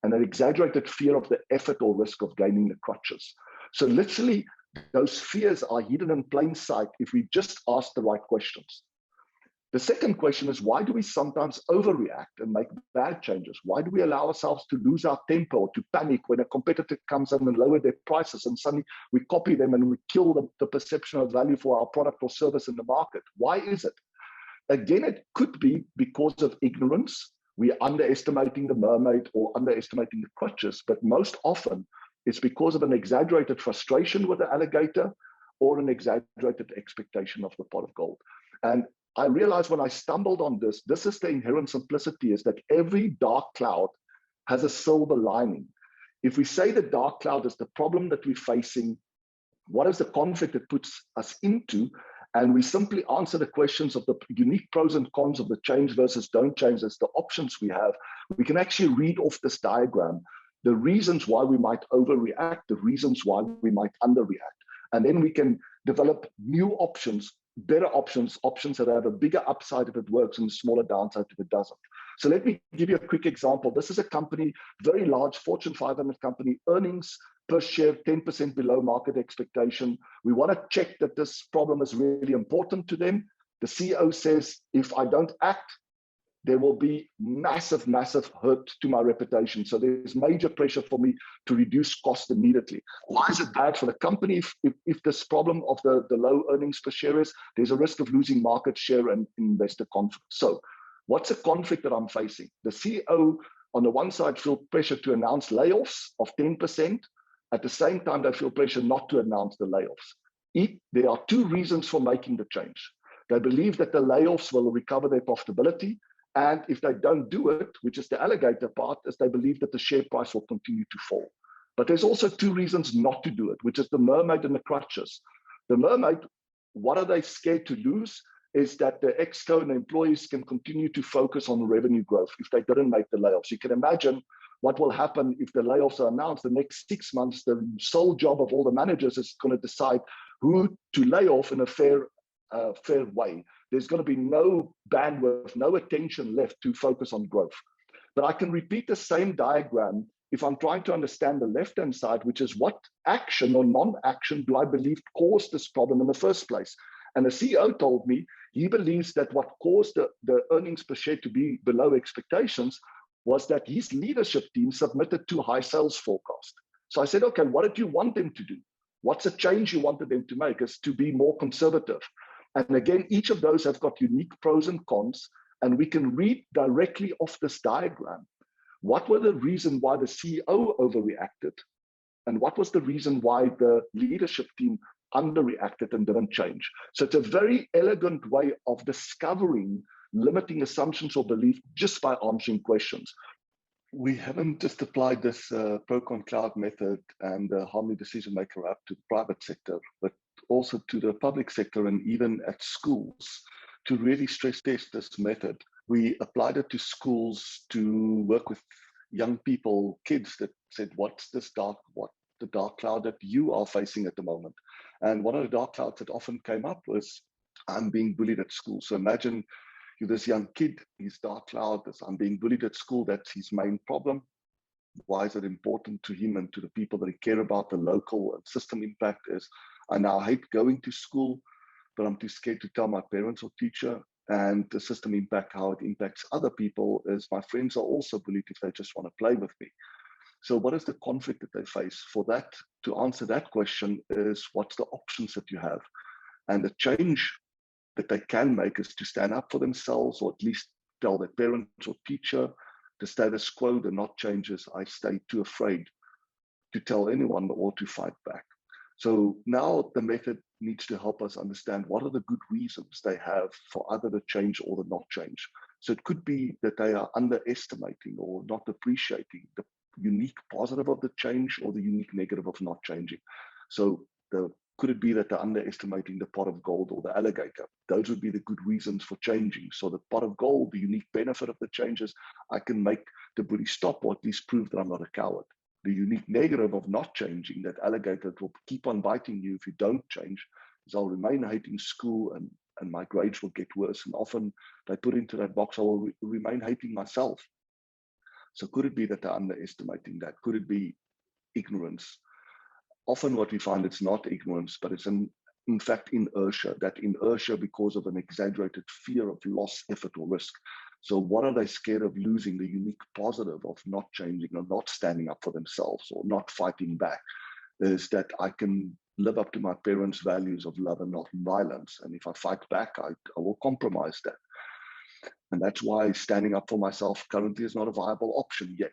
and an exaggerated fear of the effort or risk of gaining the crutches. So literally, those fears are hidden in plain sight if we just ask the right questions. The second question is, why do we sometimes overreact and make bad changes? Why do we allow ourselves to lose our temper or to panic when a competitor comes in and lower their prices, and suddenly we copy them and we kill the perception of value for our product or service in the market? Why is it? Again, it could be because of ignorance. We're underestimating the mermaid or underestimating the crutches, but most often it's because of an exaggerated frustration with the alligator or an exaggerated expectation of the pot of gold. And I realized when I stumbled on this is the inherent simplicity, is that every dark cloud has a silver lining. If we say the dark cloud is the problem that we're facing, what is the conflict it puts us into? And we simply answer the questions of the unique pros and cons of the change versus don't change as the options we have, we can actually read off this diagram the reasons why we might overreact, the reasons why we might underreact. And then we can develop new options, better options, options that have a bigger upside if it works and a smaller downside if it doesn't. So let me give you a quick example. This is a company, very large, Fortune 500 company, earnings per share 10% below market expectation. We want to check that this problem is really important to them. The CEO says, if I don't act, there will be massive, massive hurt to my reputation. So there's major pressure for me to reduce cost immediately. Why is it bad for the company? If this problem of the low earnings per share is, there's a risk of losing market share and investor confidence. So what's a conflict that I'm facing? The CEO on the one side feel pressure to announce layoffs of 10%. At the same time, they feel pressure not to announce the layoffs. There are two reasons for making the change. They believe that the layoffs will recover their profitability. And if they don't do it, which is the alligator part, is they believe that the share price will continue to fall. But there's also two reasons not to do it, which is the mermaid and the crutches. The mermaid, what are they scared to lose? Is that the exco and the employees can continue to focus on revenue growth if they didn't make the layoffs. You can imagine what will happen if the layoffs are announced. The next 6 months, the sole job of all the managers is going to decide who to lay off in a fair way. There's going to be no bandwidth, no attention left to focus on growth. But I can repeat the same diagram if I'm trying to understand the left-hand side, which is what action or non-action do I believe caused this problem in the first place? And the CEO told me he believes that what caused the earnings per share to be below expectations was that his leadership team submitted too high sales forecast. So I said, okay, what did you want them to do? What's the change you wanted them to make? Is to be more conservative. And again, each of those have got unique pros and cons, and we can read directly off this diagram. What were the reason why the CEO overreacted? And what was the reason why the leadership team underreacted and didn't change? So it's a very elegant way of discovering limiting assumptions or belief just by answering questions. We haven't just applied this ProConCloud method and the Harmony Decision Maker app to the private sector, but also to the public sector and even at schools to really stress test this method. We applied it to schools to work with young people, kids that said, what's the dark cloud that you are facing at the moment? And one of the dark clouds that often came up was, I'm being bullied at school. So imagine you're this young kid, his dark cloud is, I'm being bullied at school, that's his main problem. Why is it important to him and to the people that he care about? The local and system impact is, I now hate going to school, but I'm too scared to tell my parents or teacher. And the system impact, how it impacts other people, is my friends are also bullied if they just want to play with me. So what is the conflict that they face? For that, to answer that question is, what's the options that you have? And the change that they can make is to stand up for themselves, or at least tell their parents or teacher. The status quo, the not changes, I stay too afraid to tell anyone or to fight back. So now the method needs to help us understand what are the good reasons they have for either the change or the not change. So it could be that they are underestimating or not appreciating the unique positive of the change or the unique negative of not changing. So could it be that they're underestimating the pot of gold or the alligator? Those would be the good reasons for changing. So the pot of gold, the unique benefit of the changes, I can make the bully stop or at least prove that I'm not a coward. The unique negative of not changing, that alligator will keep on biting you if you don't change, is I'll remain hating school and my grades will get worse. And often they put into that box, I will remain hating myself. So could it be that they're underestimating that? Could it be ignorance? Often what we find, it's not ignorance, but it's in fact inertia, that inertia because of an exaggerated fear of loss, effort, or risk. So what are they scared of losing? The unique positive of not changing or not standing up for themselves or not fighting back is that I can live up to my parents' values of love and not violence. And if I fight back, I will compromise that. And that's why standing up for myself currently is not a viable option yet.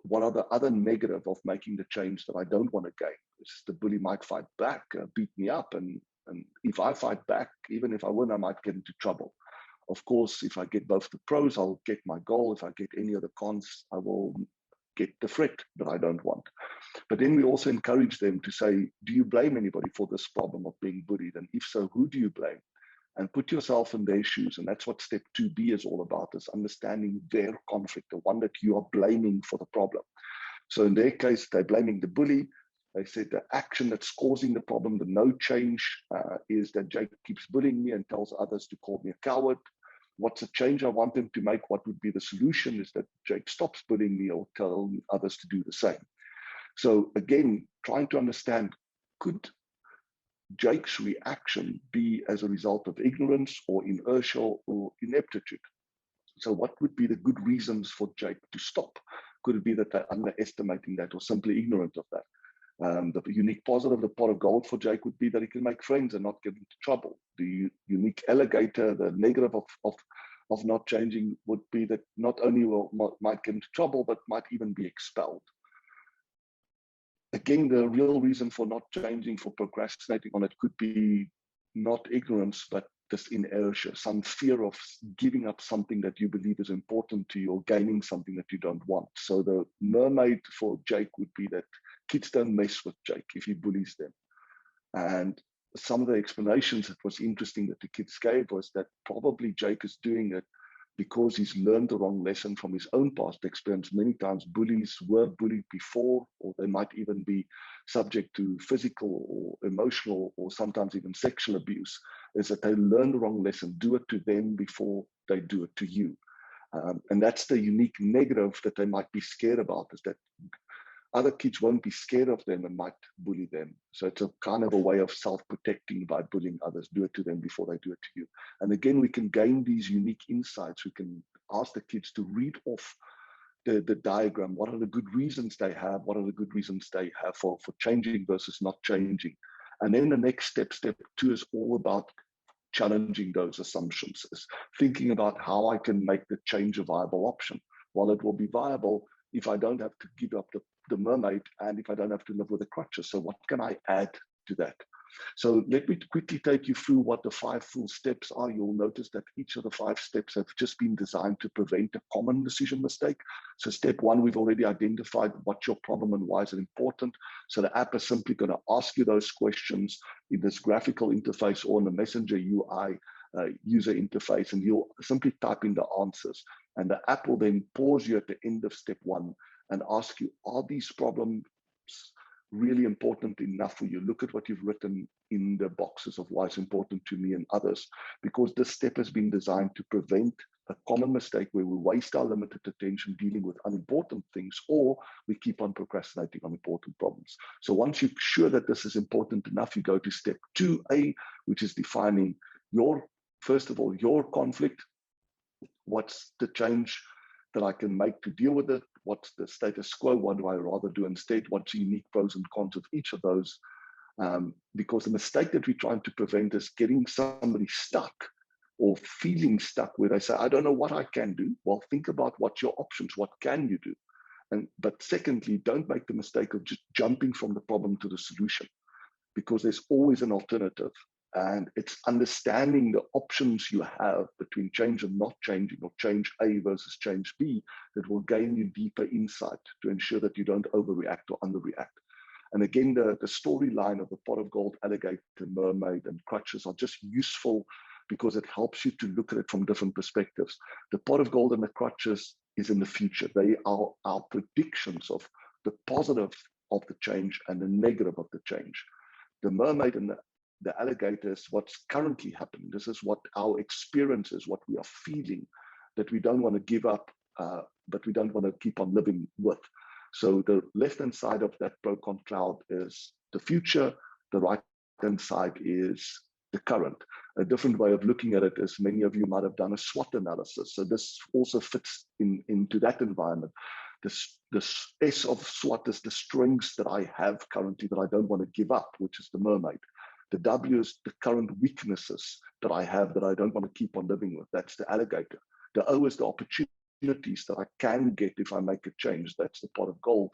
What are the other negative of making the change that I don't want to gain? Is the bully might fight back, beat me up. And if I fight back, even if I win, I might get into trouble. Of course, if I get both the pros, I'll get my goal. If I get any of the cons, I will get the threat that I don't want. But then we also encourage them to say, do you blame anybody for this problem of being bullied? And if so, who do you blame? And put yourself in their shoes. And that's what step 2B is all about, is understanding their conflict, the one that you are blaming for the problem. So in their case, they're blaming the bully. They said the action that's causing the problem, the no change, is that Jake keeps bullying me and tells others to call me a coward. What's the change I want them to make? What would be the solution is that Jake stops bullying me or telling others to do the same. So again, trying to understand, could Jake's reaction be as a result of ignorance or inertia or ineptitude? So what would be the good reasons for Jake to stop? Could it be that they're underestimating that or simply ignorant of that? The unique positive, the pot of gold for Jake would be that he can make friends and not get into trouble. The unique alligator, the negative of not changing would be that not only might get into trouble, but might even be expelled. Again, the real reason for not changing, for procrastinating on it, could be not ignorance, but this inertia, some fear of giving up something that you believe is important to you or gaining something that you don't want. So the mermaid for Jake would be that kids don't mess with Jake if he bullies them. And some of the explanations that was interesting that the kids gave was that probably Jake is doing it because he's learned the wrong lesson from his own past experience. Many times bullies were bullied before, or they might even be subject to physical or emotional or sometimes even sexual abuse, is that they learn the wrong lesson, do it to them before they do it to you. And that's the unique negative that they might be scared about, is that other kids won't be scared of them and might bully them. So it's a kind of a way of self-protecting by bullying others. Do it to them before they do it to you. And again, we can gain these unique insights. We can ask the kids to read off the diagram. What are the good reasons they have? What are the good reasons they have for changing versus not changing? And then the next step, step 2, is all about challenging those assumptions, is thinking about how I can make the change a viable option. While it will be viable if I don't have to give up the mermaid and if I don't have to live with the crutches. So what can I add to that? So let me quickly take you through what the 5 full steps are. You'll notice that each of the 5 steps have just been designed to prevent a common decision mistake. So step 1, we've already identified what's your problem and why is it important. So the app is simply going to ask you those questions in this graphical interface or in the Messenger UI user interface, and you'll simply type in the answers. And the app will then pause you at the end of step 1 and ask you, are these problems really important enough for you? Look at what you've written in the boxes of why it's important to me and others, because this step has been designed to prevent a common mistake where we waste our limited attention dealing with unimportant things, or we keep on procrastinating on important problems. So once you're sure that this is important enough, you go to step 2A, which is defining first of all, your conflict. What's the change that I can make to deal with it? What's the status quo? What do I rather do instead? What's the unique pros and cons of each of those? Because the mistake that we're trying to prevent is getting somebody stuck or feeling stuck where they say, I don't know what I can do. Well, think about what's your options. What can you do? But secondly, don't make the mistake of just jumping from the problem to the solution. because there's always an alternative. And it's understanding the options you have between change and not changing, or change A versus change B, that will gain you deeper insight to ensure that you don't overreact or underreact. And again, the storyline of the pot of gold, alligator, mermaid, and crutches are just useful because it helps you to look at it from different perspectives. The pot of gold and the crutches is in the future. They are our predictions of the positive of the change and the negative of the change. The mermaid and the alligator is what's currently happening. This is what our experience is, what we are feeling, that we don't want to give up, but we don't want to keep on living with. So the left-hand side of that ProConCloud is the future. The right-hand side is the current. A different way of looking at it is, many of you might have done a SWOT analysis. So this also fits into that environment. This S of SWOT is the strengths that I have currently that I don't want to give up, which is the mermaid. The W is the current weaknesses that I have that I don't want to keep on living with. That's the alligator. The O is the opportunities that I can get if I make a change. That's the pot of gold.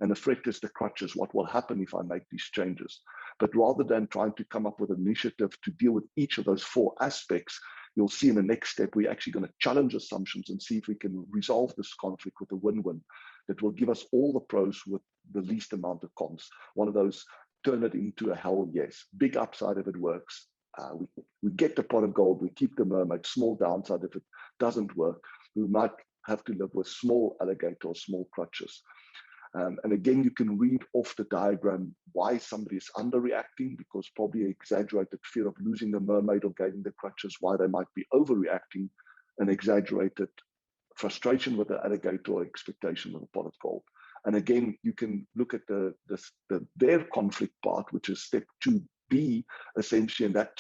And the fret is the crutches. What will happen if I make these changes? But rather than trying to come up with an initiative to deal with each of those four aspects, you'll see in the next step, we're actually going to challenge assumptions and see if we can resolve this conflict with a win-win that will give us all the pros with the least amount of cons. One of those, turn it into a hell yes. Big upside if it works. We get the pot of gold, we keep the mermaid. Small downside if it doesn't work. We might have to live with small alligator or small crutches. And again, you can read off the diagram why somebody is underreacting, because probably exaggerated fear of losing the mermaid or gaining the crutches, why they might be overreacting, and exaggerated frustration with the alligator or expectation of the pot of gold. And again, you can look at their conflict part, which is step 2B, essentially, and that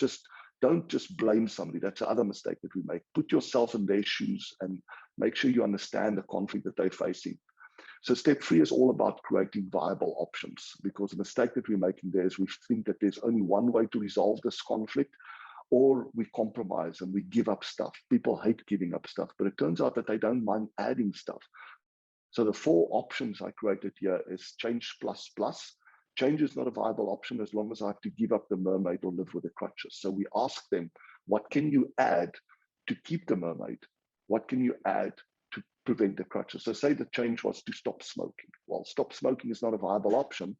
don't just blame somebody. That's the other mistake that we make. Put yourself in their shoes and make sure you understand the conflict that they're facing. So step 3 is all about creating viable options, because the mistake that we're making there is we think that there's only one way to resolve this conflict, or we compromise and we give up stuff. People hate giving up stuff, but it turns out that they don't mind adding stuff. So the 4 options I created here is change plus plus. Change is not a viable option as long as I have to give up the mermaid or live with the crutches. So we ask them, what can you add to keep the mermaid? What can you add to prevent the crutches? So say the change was to stop smoking. Well, stop smoking is not a viable option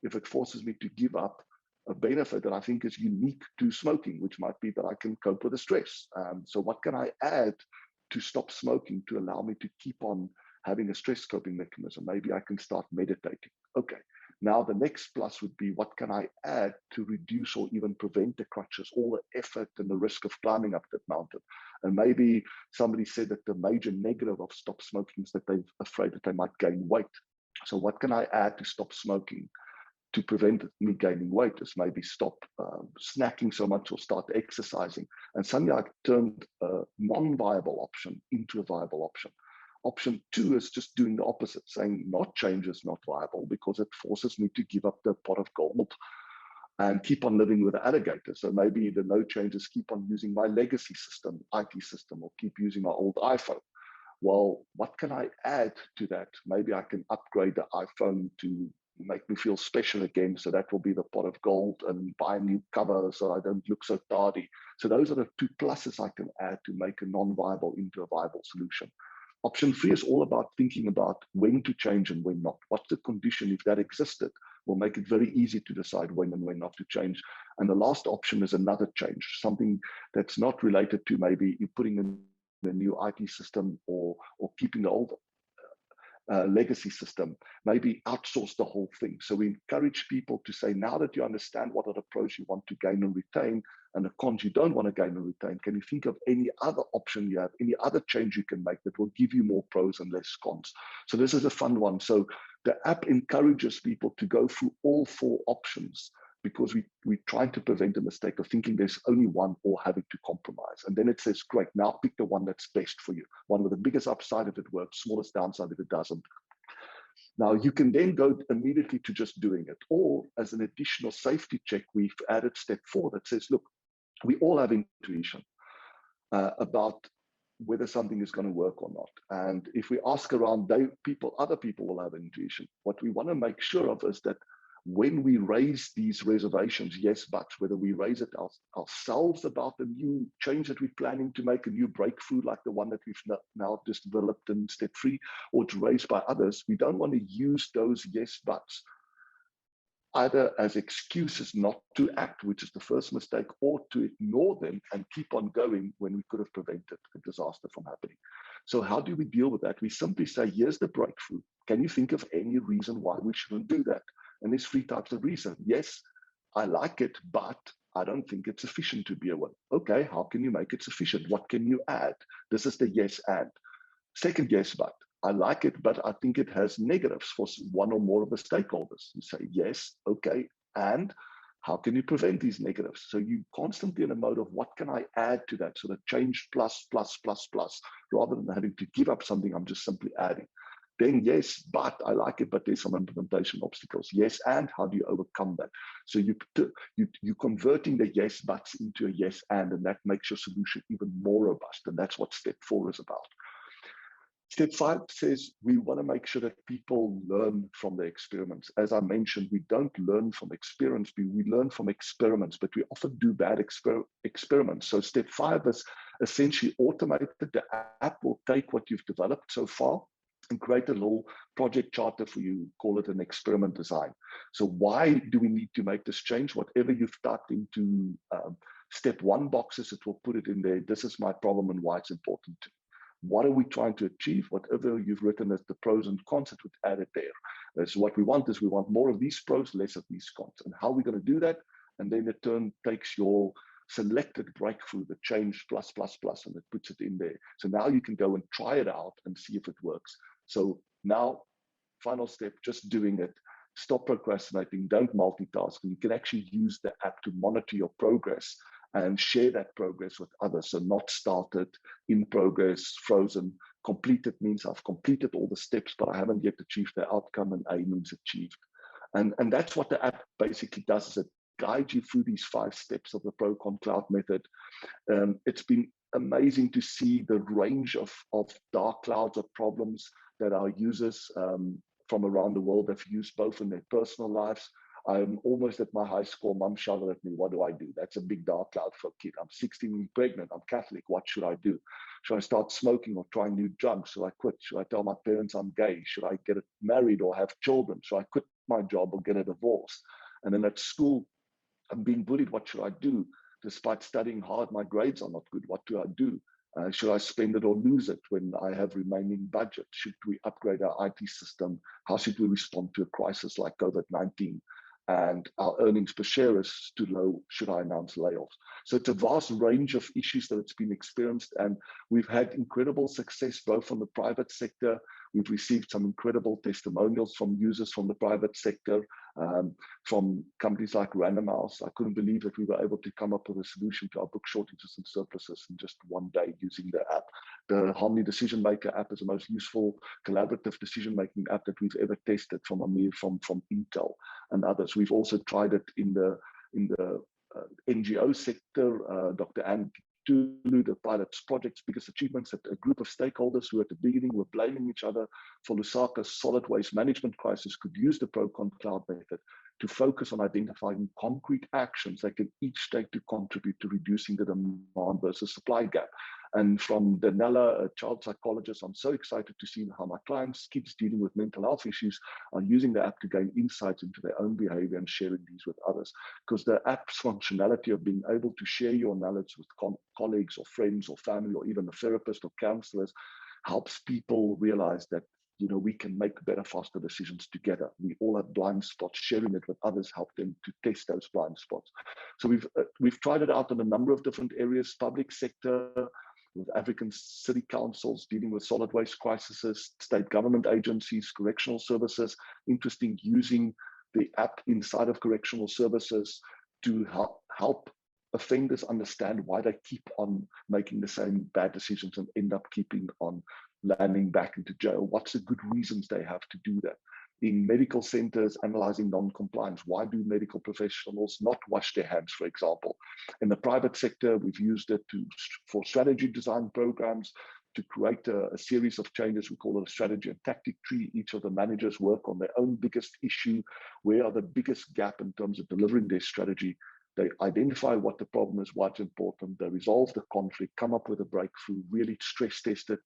if it forces me to give up a benefit that I think is unique to smoking, which might be that I can cope with the stress. So what can I add to stop smoking to allow me to keep on having a stress coping mechanism? Maybe I can start meditating. Okay. Now the next plus would be, what can I add to reduce or even prevent the crutches, all the effort and the risk of climbing up that mountain? And maybe somebody said that the major negative of stop smoking is that they're afraid that they might gain weight. So what can I add to stop smoking to prevent me gaining weight? Is maybe stop snacking so much or start exercising. And suddenly I turned a non-viable option into a viable option. Option 2 is just doing the opposite, saying not change is not viable because it forces me to give up the pot of gold and keep on living with the alligator. So maybe the no changes, keep on using my legacy system, IT system, or keep using my old iPhone. Well, what can I add to that? Maybe I can upgrade the iPhone to make me feel special again. So that will be the pot of gold, and buy a new cover so I don't look so tardy. So those are the 2 pluses I can add to make a non-viable into a viable solution. Option 3 is all about thinking about when to change and when not. What's the condition? If that existed, will make it very easy to decide when and when not to change. And the last option is another change, something that's not related to maybe you putting in a new IT system or keeping the old legacy system, maybe outsource the whole thing. So we encourage people to say, now that you understand what are the pros you want to gain and retain and the cons you don't want to gain and retain, can you think of any other option you have, any other change you can make that will give you more pros and less cons? So this is a fun one. So the app encourages people to go through all 4 options, because we're trying to prevent the mistake of thinking there's only one or having to compromise. And then it says, great, now pick the one that's best for you. One with the biggest upside if it works, smallest downside if it doesn't. Now you can then go immediately to just doing it. Or as an additional safety check, we've added step 4 that says, look, we all have intuition about whether something is going to work or not. And if we ask around, other people will have intuition. What we want to make sure of is that when we raise these reservations, yes, but whether we raise it ourselves about the new change that we're planning to make, a new breakthrough like the one that we've now just developed in step 3, or to raise by others, we don't want to use those yes, buts either as excuses not to act, which is the first mistake, or to ignore them and keep on going when we could have prevented a disaster from happening. So how do we deal with that? We simply say, here's the breakthrough. Can you think of any reason why we shouldn't do that? And there's 3 types of reason. Yes, I like it, but I don't think it's sufficient to be a win. Okay, how can you make it sufficient? What can you add? This is the yes and. Second yes, but. I like it, but I think it has negatives for one or more of the stakeholders. You say, yes, okay, and how can you prevent these negatives? So you constantly in a mode of what can I add to that? So the change plus, rather than having to give up something, I'm just simply adding. Then yes, but I like it, but there's some implementation obstacles. Yes, and how do you overcome that? So you're converting the yes buts into a yes and that makes your solution even more robust. And that's what step 4 is about. Step 5 says we want to make sure that people learn from their experiments. As I mentioned, we don't learn from experience, we learn from experiments, but we often do bad experiments. So step 5 is essentially automated. The app will take what you've developed so far and create a little project charter for you, call it an experiment design. So why do we need to make this change? Whatever you've typed into step 1 boxes, it will put it in there. This is my problem and why it's important to me. What are we trying to achieve? Whatever you've written as the pros and cons, it would add it there. So what we want is we want more of these pros, less of these cons. And how are we going to do that? And then it takes your selected breakthrough, the change plus, and it puts it in there. So now you can go and try it out and see if it works. So now, final step, just doing it. Stop procrastinating, don't multitask. And you can actually use the app to monitor your progress and share that progress with others. So not started, in progress, frozen. Completed means I've completed all the steps, but I haven't yet achieved the outcome, and A means achieved. And that's what the app basically does, is it guides you through these 5 steps of the ProConCloud method. It's been amazing to see the range of dark clouds of problems that our users from around the world have used both in their personal lives. I'm almost at my high school. Mom shouted at me, what do I do? That's a big dark cloud for a kid. I'm 16 weeks pregnant. I'm Catholic. What should I do? Should I start smoking or try new drugs? Should I quit? Should I tell my parents I'm gay? Should I get married or have children? Should I quit my job or get a divorce? And then at school, I'm being bullied. What should I do? Despite studying hard, my grades are not good. What do I do? Should I spend it or lose it when I have remaining budget? Should we upgrade our IT system? How should we respond to a crisis like COVID-19? And our earnings per share is too low. Should I announce layoffs? So it's a vast range of issues that it's been experienced, and we've had incredible success both from the private sector. We've received some incredible testimonials from users from the private sector, from companies like Random House. I couldn't believe that we were able to come up with a solution to our book shortages and surpluses in just one day using the app. The Harmony Decision Maker app is the most useful collaborative decision-making app that we've ever tested from Intel and others. We've also tried it in the NGO sector. Dr. Anne Tulu, the pilot's project's biggest achievements, that a group of stakeholders who at the beginning were blaming each other for Lusaka's solid waste management crisis could use the ProConCloud method to focus on identifying concrete actions they can each take to contribute to reducing the demand versus supply gap. And from Danella, a child psychologist, I'm so excited to see how my clients, kids dealing with mental health issues, are using the app to gain insights into their own behavior and sharing these with others. Because the app's functionality of being able to share your knowledge with colleagues or friends or family or even a therapist or counselors helps people realize that, you know, we can make better, faster decisions together. We all have blind spots. Sharing it with others help them to test those blind spots. So we've tried it out in a number of different areas: public sector, with African city councils dealing with solid waste crises, state government agencies, correctional services. Interesting, using the app inside of correctional services to help offenders understand why they keep on making the same bad decisions and end up keeping on landing back into jail. What's the good reasons they have to do that? In medical centers, analyzing non-compliance. Why do medical professionals not wash their hands, for example? In the private sector, we've used it for strategy design programs to create a series of changes. We call it a strategy and tactic tree. Each of the managers work on their own biggest issue. Where are the biggest gap in terms of delivering their strategy? They identify what the problem is, what's important. They resolve the conflict, come up with a breakthrough, really stress test it,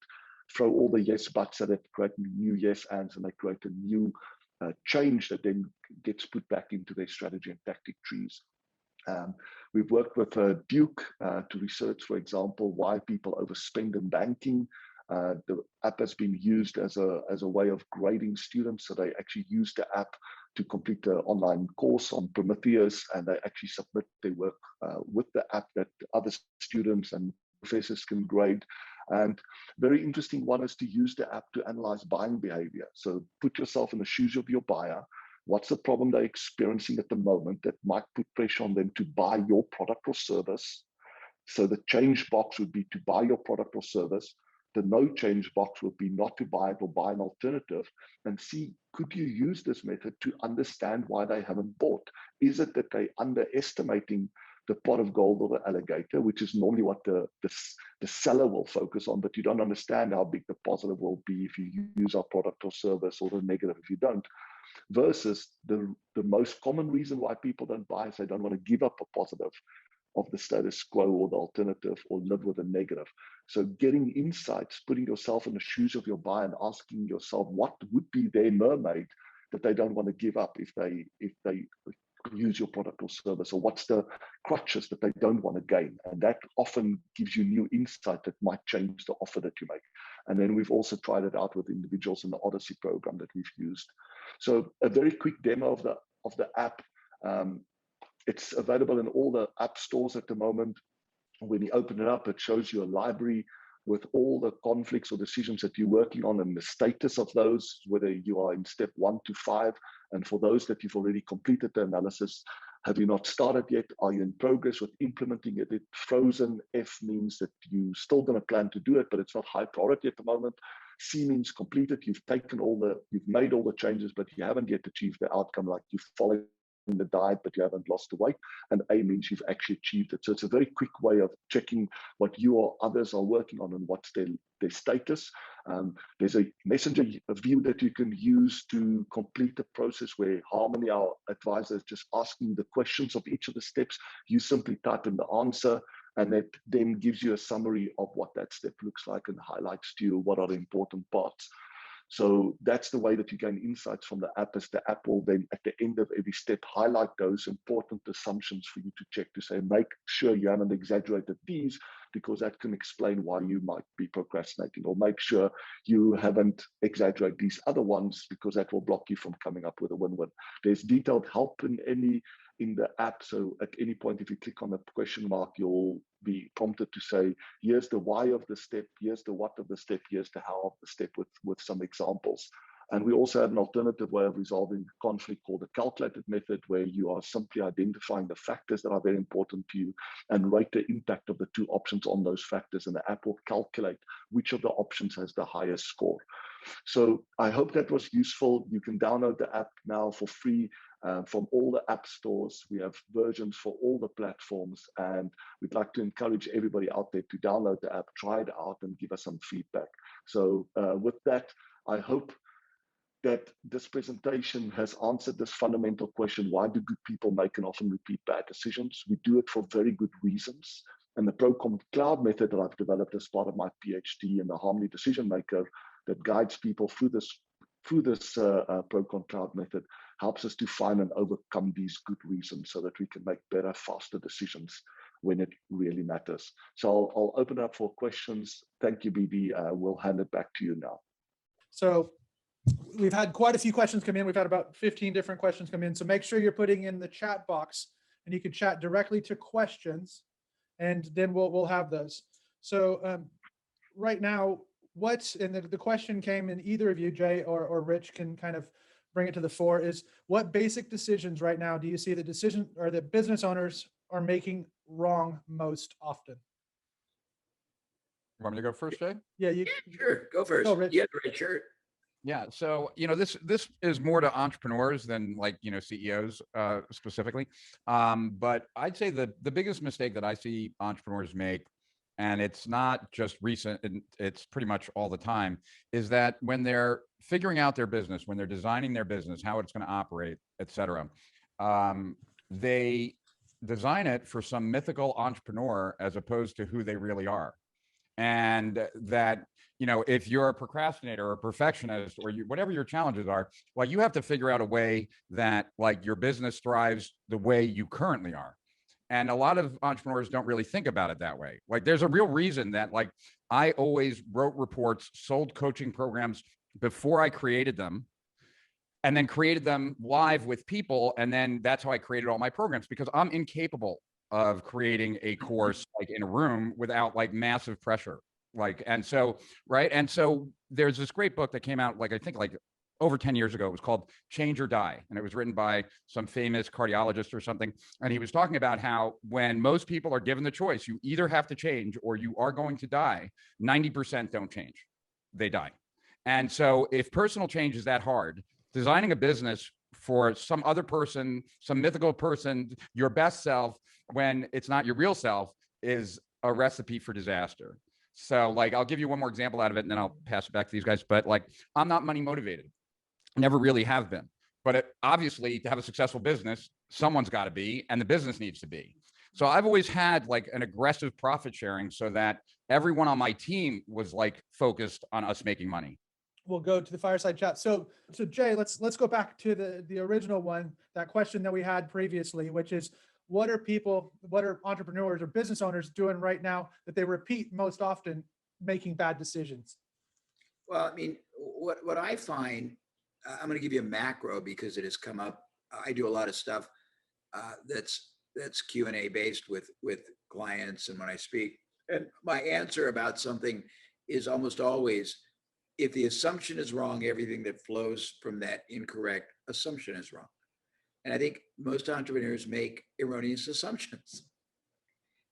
throw all the yes buts at it, create new yes ands, and they create a new change that then gets put back into their strategy and tactic trees. We've worked with Duke to research, for example, why people overspend in banking. The app has been used as a way of grading students. So they actually use the app to complete an online course on Prometheus, and they actually submit their work with the app that other students and professors can grade. And very interesting one is to use the app to analyze buying behavior. So put yourself in the shoes of your buyer. What's the problem they're experiencing at the moment that might put pressure on them to buy your product or service? So the change box would be to buy your product or service. The no change box would be not to buy it or buy an alternative, and see, could you use this method to understand why they haven't bought? Is it that they're underestimating the pot of gold or the alligator, which is normally what the seller will focus on, but you don't understand how big the positive will be if you use our product or service, or the negative if you don't. Versus the most common reason why people don't buy is they don't want to give up a positive of the status quo or the alternative, or live with a negative. So getting insights, putting yourself in the shoes of your buyer and asking yourself what would be their mermaid that they don't want to give up if they use your product or service, or what's the crutches that they don't want to gain. And that often gives you new insight that might change the offer that you make. And then we've also tried it out with individuals in the Odyssey program that we've used. So a very quick demo of the app. It's available in all the app stores at the moment. When you open it up, it shows you a library with all the conflicts or decisions that you're working on and the status of those, whether you are in step 1 to 5. And for those that you've already completed the analysis, have you not started yet? Are you in progress with implementing it? It's frozen. F means that you're still going to plan to do it, but it's not high priority at the moment. C means completed. You've made all the changes, but you haven't yet achieved the outcome, like you followed the diet, but you haven't lost the weight. And A means you've actually achieved it. So it's a very quick way of checking what you or others are working on and what's their status. There's a messenger view that you can use to complete the process, where Harmony, our advisor, is just asking the questions of each of the steps. You simply type in the answer, and it then gives you a summary of what that step looks like and highlights to you what are the important parts. So that's the way that you gain insights from the app, as the app will then at the end of every step highlight those important assumptions for you to check, to say, make sure you haven't exaggerated these, because that can explain why you might be procrastinating, or make sure you haven't exaggerated these other ones, because that will block you from coming up with a win-win. There's detailed help in the app. So at any point, if you click on the question mark, you'll be prompted to say, here's the why of the step, here's the what of the step, here's the how of the step, with some examples. And we also have an alternative way of resolving conflict called the calculated method, where you are simply identifying the factors that are very important to you and rate the impact of the two options on those factors. And the app will calculate which of the options has the highest score. So I hope that was useful. You can download the app now for free from all the app stores. We have versions for all the platforms, and we'd like to encourage everybody out there to download the app, try it out, and give us some feedback. So with that, I hope that this presentation has answered this fundamental question: why do good people make and often repeat bad decisions? We do it for very good reasons. And the ProConCloud method that I've developed as part of my PhD, and the Harmony Decision Maker that guides people through this ProConCloud method, helps us to find and overcome these good reasons, so that we can make better, faster decisions when it really matters. So I'll open it up for questions. Thank you, BD. We'll hand it back to you now. So we've had quite a few questions come in. We've had about 15 different questions come in. So make sure you're putting in the chat box, and you can chat directly to questions, and then we'll have those. So right now, and the question came in, either of you, Jay or Rich, can kind of bring it to the fore, is what basic decisions right now do you see the business owners are making wrong most often? You want me to go first, Jay? Yeah, sure. Go first. Go, Rich. Yeah, right, sure. Yeah. So, this is more to entrepreneurs than CEOs specifically. But I'd say the biggest mistake that I see entrepreneurs make, and it's not just recent, and it's pretty much all the time, is that when they're figuring out their business, when they're designing their business, how it's going to operate, et cetera, they design it for some mythical entrepreneur as opposed to who they really are. And that, you know, if you're a procrastinator or a perfectionist or whatever your challenges are, well, you have to figure out a way that like your business thrives the way you currently are. And a lot of entrepreneurs don't really think about it that way. Like there's a real reason that like I always wrote reports, sold coaching programs before I created them, and then created them live with people. And then that's how I created all my programs, because I'm incapable of creating a course like in a room without like massive pressure. Like, and so, right. And so there's this great book that came out, like, I think like over 10 years ago. It was called Change or Die. And it was written by some famous cardiologist or something. And he was talking about how when most people are given the choice, you either have to change or you are going to die, 90% don't change. They die. And so if personal change is that hard, designing a business for some other person, some mythical person, your best self, when it's not your real self, is a recipe for disaster. So like, I'll give you one more example out of it and then I'll pass it back to these guys. But like, I'm not money motivated. Never really have been. But obviously to have a successful business, someone's got to be, and the business needs to be. So I've always had like an aggressive profit sharing so that everyone on my team was like focused on us making money. We'll go to the fireside chat. So Jay, let's go back to the original one, that question that we had previously, which is, what are entrepreneurs or business owners doing right now that they repeat most often, making bad decisions? Well, I mean, what I find, I'm going to give you a macro because it has come up. I do a lot of stuff that's Q&A based with clients and when I speak. And my answer about something is almost always, if the assumption is wrong, everything that flows from that incorrect assumption is wrong. And I think most entrepreneurs make erroneous assumptions.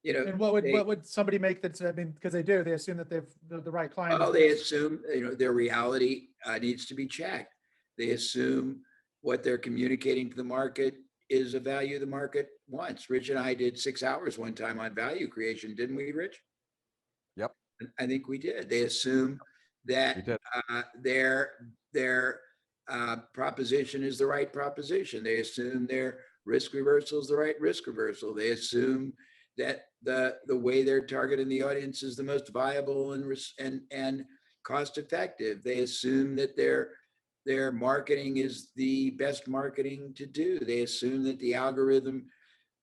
You know, and what would somebody make that's, I mean, because they assume that they've the right client. Oh, they assume, you know, their reality needs to be checked. They assume what they're communicating to the market is a value the market wants. Rich and I did 6 hours one time on value creation, didn't we, Rich? Yep. I think we did. They assume that their proposition is the right proposition. They assume their risk reversal is the right risk reversal. They assume that the way they're targeting the audience is the most viable and cost effective. They assume that their marketing is the best marketing to do. They assume that the algorithm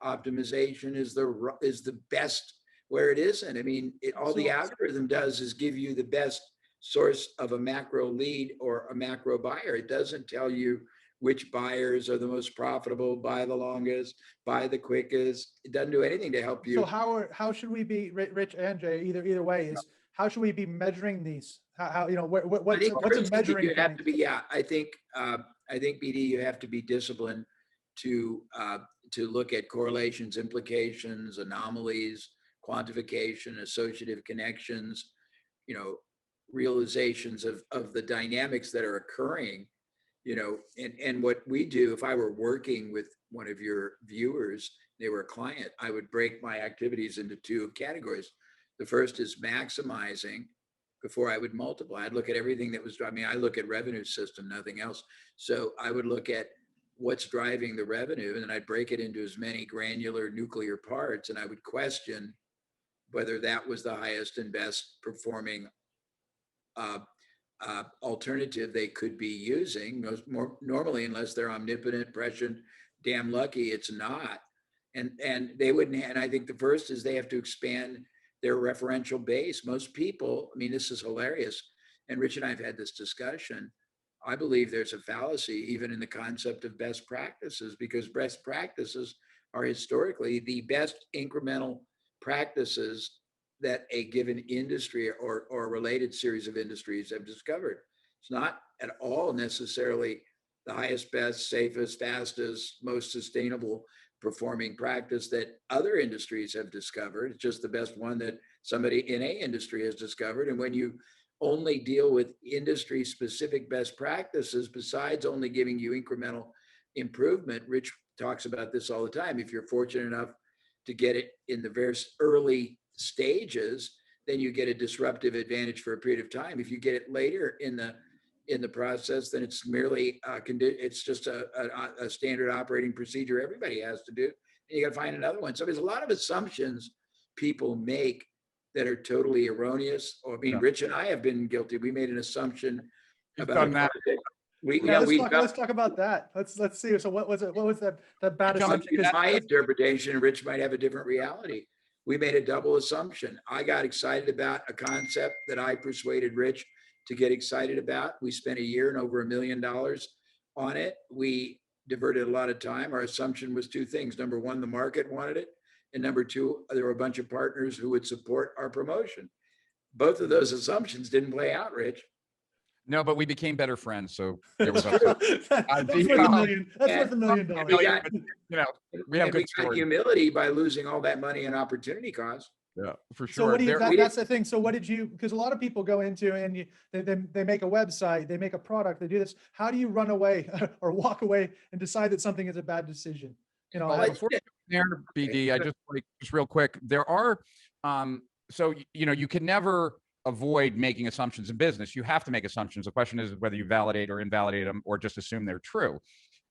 optimization is the best where it isn't. I mean, all the algorithm does is give you the best source of a macro lead or a macro buyer. It doesn't tell you which buyers are the most profitable, buy the longest, buy the quickest. It doesn't do anything to help you. So how should we be, Rich and Jay, either way, is how should we be measuring these? How you know, what's a measuring point? Have to be, yeah, I think BD, you have to be disciplined to look at correlations, implications, anomalies, quantification, associative connections, you know, realizations of the dynamics that are occurring, you know, and what we do, if I were working with one of your viewers, they were a client, I would break my activities into two categories. The first is maximizing before I would multiply. I'd look at everything that was, I mean, I look at revenue system, nothing else. So I would look at what's driving the revenue, and then I'd break it into as many granular nuclear parts, and I would question whether that was the highest and best performing alternative they could be using. Normally, unless they're omnipotent, prescient, damn lucky, it's not. And they wouldn't. And I think the first is they have to expand their referential base. Most people, I mean, this is hilarious. And Rich and I have had this discussion. I believe there's a fallacy even in the concept of best practices, because best practices are historically the best incremental practices that a given industry or a related series of industries have discovered. It's not at all necessarily the highest, best, safest, fastest, most sustainable performing practice that other industries have discovered. It's just the best one that somebody in a industry has discovered. And when you only deal with industry specific best practices, besides only giving you incremental improvement, Rich talks about this all the time. If you're fortunate enough to get it in the very early stages, then you get a disruptive advantage for a period of time. If you get it later in the process, then it's merely it's just a standard operating procedure everybody has to do. And you got to find another one. So there's a lot of assumptions people make that are totally erroneous. Or, I mean, Rich and I have been guilty. We made an assumption about that. Let's talk about that. Let's see. So what was it? What was that bad assumption? My interpretation, Rich might have a different reality. We made a double assumption. I got excited about a concept that I persuaded Rich to get excited about. We spent a year and over $1 million on it. We diverted a lot of time. Our assumption was two things. Number one, the market wanted it. And number two, there were a bunch of partners who would support our promotion. Both of those assumptions didn't play out, Rich. No, but we became better friends. So there was that's worth $1 million. We have good stories. Humility by losing all that money and opportunity cost. Yeah, for sure. So what do you, that's the thing. So what did you, because a lot of people go into and they make a website, they make a product, they do this. How do you run away or walk away and decide that something is a bad decision? Before there, BD, I just real quick, there are, so, you can never avoid making assumptions in business. You have to make assumptions. The question is whether you validate or invalidate them or just assume they're true.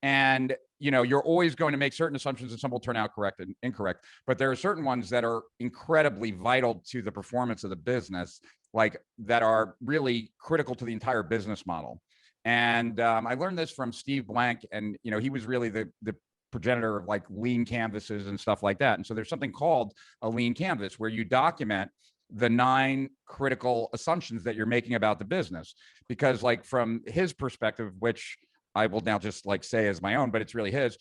And, you're always going to make certain assumptions and some will turn out correct and incorrect, but there are certain ones that are incredibly vital to the performance of the business, like that are really critical to the entire business model. And I learned this from Steve Blank, and, he was really the progenitor of like lean canvases and stuff like that. And so there's something called a lean canvas where you document the 9 critical assumptions that you're making about the business, because like from his perspective, which I will now just like say as my own, but it's really his,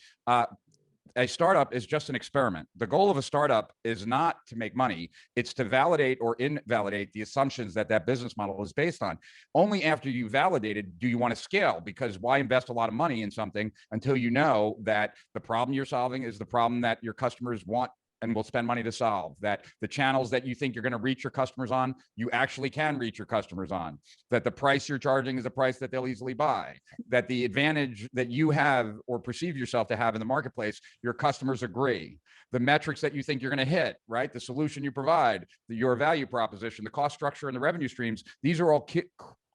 a startup is just an experiment. The goal of a startup is not to make money. It's to validate or invalidate the assumptions that business model is based on. Only after you validate it do you want to scale, because why invest a lot of money in something until you know that the problem you're solving is the problem that your customers want and will spend money to solve, that the channels that you think you're going to reach your customers on, you actually can reach your customers on, that the price you're charging is a price that they'll easily buy, that the advantage that you have or perceive yourself to have in the marketplace, your customers agree, the metrics that you think you're going to hit, right? The solution you provide, your value proposition, the cost structure and the revenue streams, these are all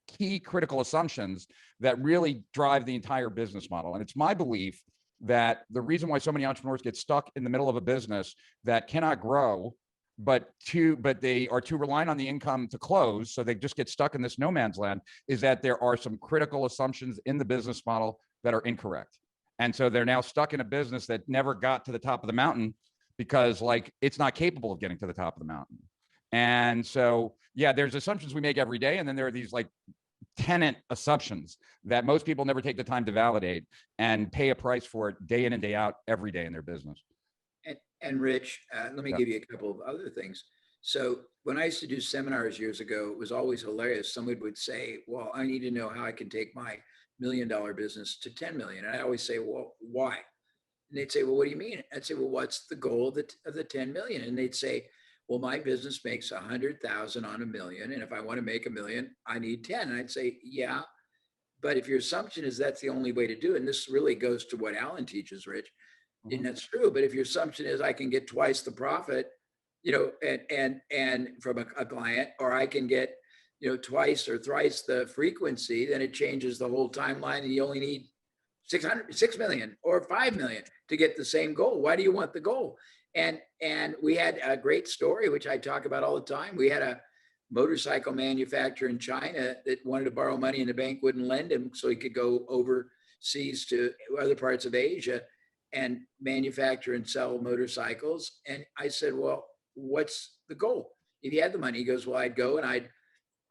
key critical assumptions that really drive the entire business model. And it's my belief that the reason why so many entrepreneurs get stuck in the middle of a business that cannot grow, but they are too reliant on the income to close, so they just get stuck in this no man's land, is that there are some critical assumptions in the business model that are incorrect. And so they're now stuck in a business that never got to the top of the mountain because like it's not capable of getting to the top of the mountain. And so, yeah, there's assumptions we make every day. And then there are these like tenant assumptions that most people never take the time to validate and pay a price for it day in and day out every day in their business. And Rich, let me give you a couple of other things. So when I used to do seminars years ago, it was always hilarious. Someone would say, well, I need to know how I can take my $1 million business to 10 million. And I always say, well, why? And they'd say, well, what do you mean? I'd say, well, what's the goal of the 10 million? And they'd say, well, my business makes 100,000 on $1 million. And if I want to make $1 million, I need 10. And I'd say, yeah, but if your assumption is that's the only way to do it, and this really goes to what Alan teaches, Rich, and that's true. But if your assumption is I can get twice the profit, and from a client, or I can get, twice or thrice the frequency, then it changes the whole timeline. And you only need 6 million or 5 million to get the same goal. Why do you want the goal? And we had a great story, which I talk about all the time. We had a motorcycle manufacturer in China that wanted to borrow money and the bank wouldn't lend him, so he could go overseas to other parts of Asia and manufacture and sell motorcycles. And I said, well, what's the goal? If he had the money, he goes, well, I'd go and I'd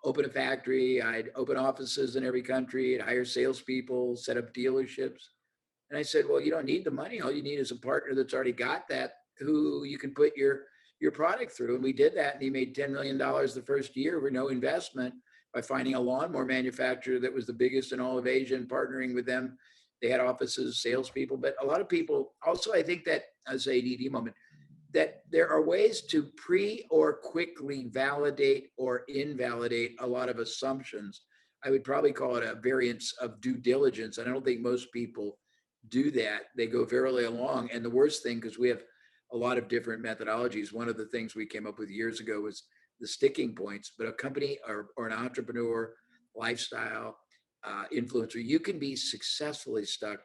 open a factory, I'd open offices in every country, I'd hire salespeople, set up dealerships. And I said, well, you don't need the money. All you need is a partner that's already got that, who you can put your product through. And we did that. And he made $10 million the first year with no investment by finding a lawnmower manufacturer that was the biggest in all of Asia and partnering with them. They had offices, salespeople, but a lot of people also, I think that as a ADD moment, that there are ways to or quickly validate or invalidate a lot of assumptions. I would probably call it a variance of due diligence. And I don't think most people do that. They go verily along. And the worst thing, because we have a lot of different methodologies. One of the things we came up with years ago was the sticking points, but a company or an entrepreneur, lifestyle influencer, you can be successfully stuck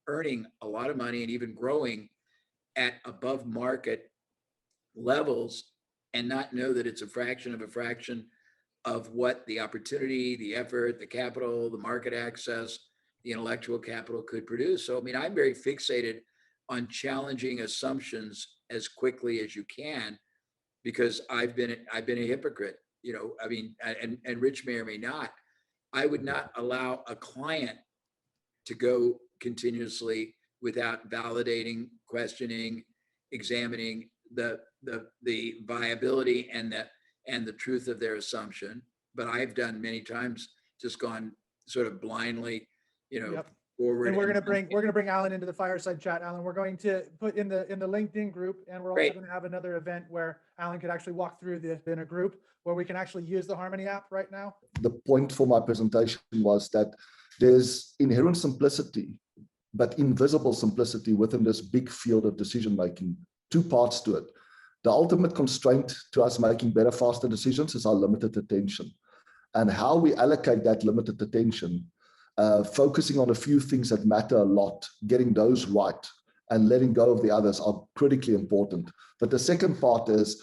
earning a lot of money and even growing at above market levels and not know that it's a fraction of what the opportunity, the effort, the capital, the market access, the intellectual capital could produce. So, I mean, I'm very fixated on challenging assumptions as quickly as you can, because I've been a hypocrite, you know, I mean, and Rich may or may not. I would not allow a client to go continuously without validating, questioning, examining the viability and the truth of their assumption. But I've done many times, just gone sort of blindly, you know, Yep. forward. And we're gonna bring Alan into the fireside chat. Alan, we're going to put in the LinkedIn group, and we're also going to have another event where Alan could actually walk through in a group where we can actually use the Harmony app right now. The point for my presentation was that there's inherent simplicity, but invisible simplicity within this big field of decision making. Two parts to it. The ultimate constraint to us making better, faster decisions is our limited attention, and how we allocate that limited attention. Focusing on a few things that matter a lot, getting those right, and letting go of the others are critically important. But the second part is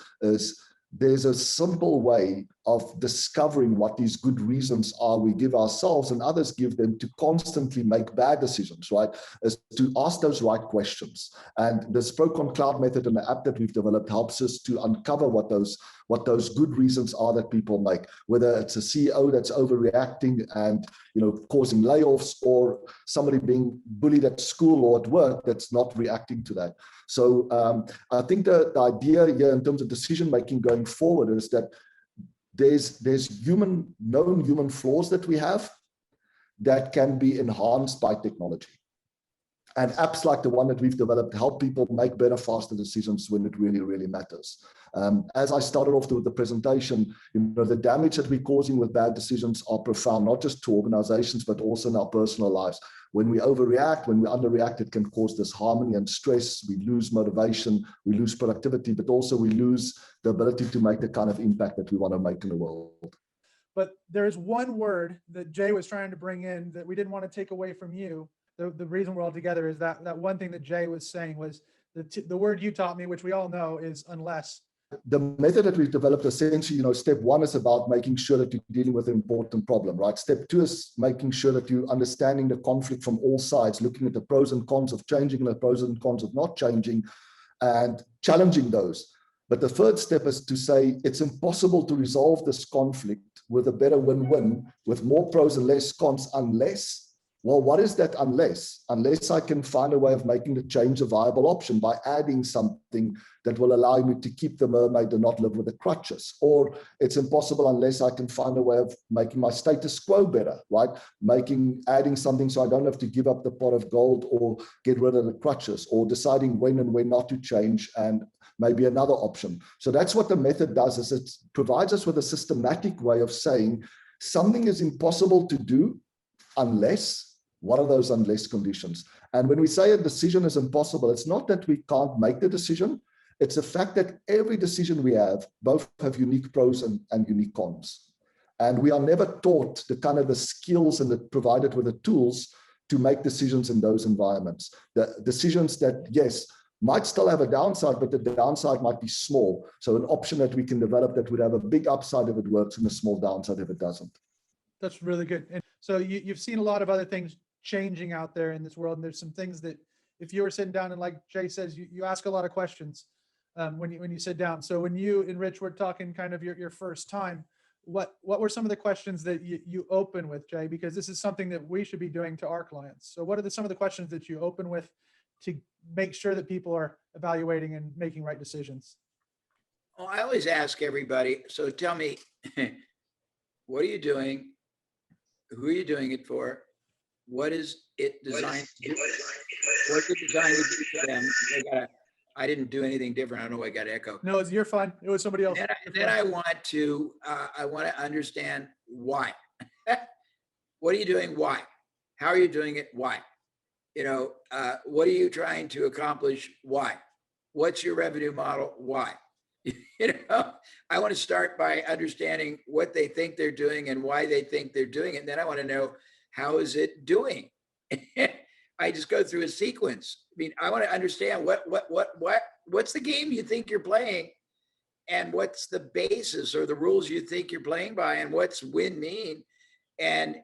there's a simple way of discovering what these good reasons are we give ourselves and others give them to constantly make bad decisions, right? Is to ask those right questions. And this ProConCloud method and the app that we've developed helps us to uncover what those good reasons are that people make, whether it's a CEO that's overreacting and, you know, causing layoffs, or somebody being bullied at school or at work that's not reacting to that. So I think the idea here in terms of decision making going forward is that there's known human flaws that we have that can be enhanced by technology. And apps like the one that we've developed help people make better, faster decisions when it really, really matters. As I started off with the presentation, you know, the damage that we're causing with bad decisions are profound, not just to organizations, but also in our personal lives. When we overreact, when we underreact, it can cause disharmony and stress. We lose motivation, we lose productivity, but also we lose the ability to make the kind of impact that we want to make in the world. But there is one word that Jay was trying to bring in that we didn't want to take away from you. The reason we're all together is that one thing that Jay was saying was the word you taught me, which we all know is unless. The method that we've developed, essentially, you know, step one is about making sure that you're dealing with an important problem, right? Step two is making sure that you're understanding the conflict from all sides, looking at the pros and cons of changing and the pros and cons of not changing, and challenging those. But the third step is to say it's impossible to resolve this conflict with a better win-win, with more pros and less cons, unless, well, what is that unless? Unless I can find a way of making the change a viable option by adding something that will allow me to keep the mermaid and not live with the crutches. Or it's impossible unless I can find a way of making my status quo better, right? Adding something so I don't have to give up the pot of gold or get rid of the crutches, or deciding when and when not to change, and maybe another option. So that's what the method does, is it provides us with a systematic way of saying something is impossible to do unless. What are those unless conditions? And when we say a decision is impossible, it's not that we can't make the decision. It's the fact that every decision we have, both have unique pros and unique cons. And we are never taught the skills and provided with the tools to make decisions in those environments. The decisions that, yes, might still have a downside, but the downside might be small. So an option that we can develop that would have a big upside if it works and a small downside if it doesn't. That's really good. And so you've seen a lot of other things changing out there in this world. And there's some things that if you were sitting down and, like Jay says, you ask a lot of questions when you sit down. So when you and Rich were talking kind of your first time, what were some of the questions that you open with, Jay? Because this is something that we should be doing to our clients. So what are some of the questions that you open with to make sure that people are evaluating and making right decisions? Well, I always ask everybody, so tell me, what are you doing? Who are you doing it for? What is it designed to do? What's it designed to do for them? I didn't do anything different. I don't know why I got echo. No, you're fine. It was somebody else. And then I want to understand why. What are you doing? Why? How are you doing it? Why? You know, what are you trying to accomplish? Why? what's your revenue model? Why? I want to start by understanding what they think they're doing and why they think they're doing it. And then I want to know, how is it doing? I just go through a sequence. I mean, I want to understand what's the game you think you're playing, and what's the basis or the rules you think you're playing by, and what's win mean? And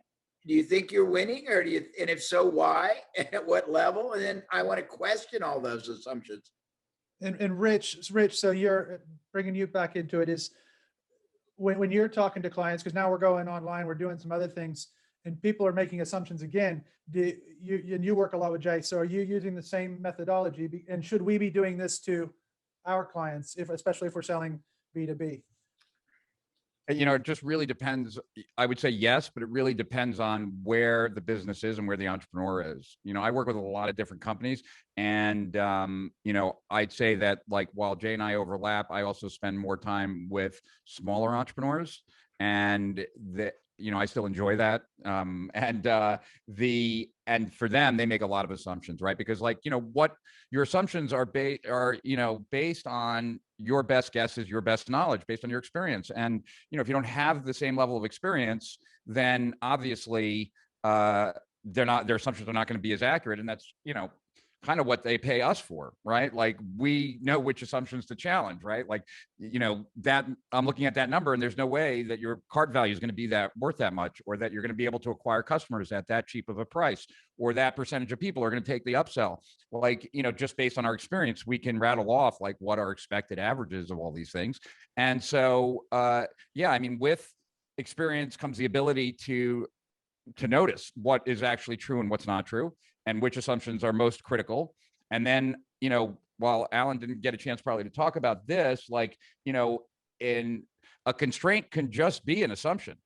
do you think you're winning, or do you, and if so, why, and at what level? And then I want to question all those assumptions. And Rich, so you're bringing you back into it is when you're talking to clients, because now we're going online, we're doing some other things, and people are making assumptions again. You work a lot with Jay, so are you using the same methodology? And should we be doing this to our clients, especially if we're selling B2B? It just really depends. I would say yes, but it really depends on where the business is and where the entrepreneur is. I work with a lot of different companies, and I'd say that, like, while Jay and I overlap, I also spend more time with smaller entrepreneurs, and I still enjoy that. And for them, they make a lot of assumptions, right? Because, like, what your assumptions are based on your best guesses, your best knowledge, based on your experience. And, if you don't have the same level of experience, then obviously their assumptions are not going to be as accurate. And that's, kind of what they pay us for, right? Like, we know which assumptions to challenge, right? Like, that I'm looking at that number, and there's no way that your cart value is going to be worth that much, or that you're going to be able to acquire customers at that cheap of a price, or that percentage of people are going to take the upsell. Like, just based on our experience, we can rattle off like what our expected averages of all these things. And so, with experience comes the ability to notice what is actually true and what's not true, and which assumptions are most critical. And then, while Alan didn't get a chance probably to talk about this, like, in a constraint can just be an assumption.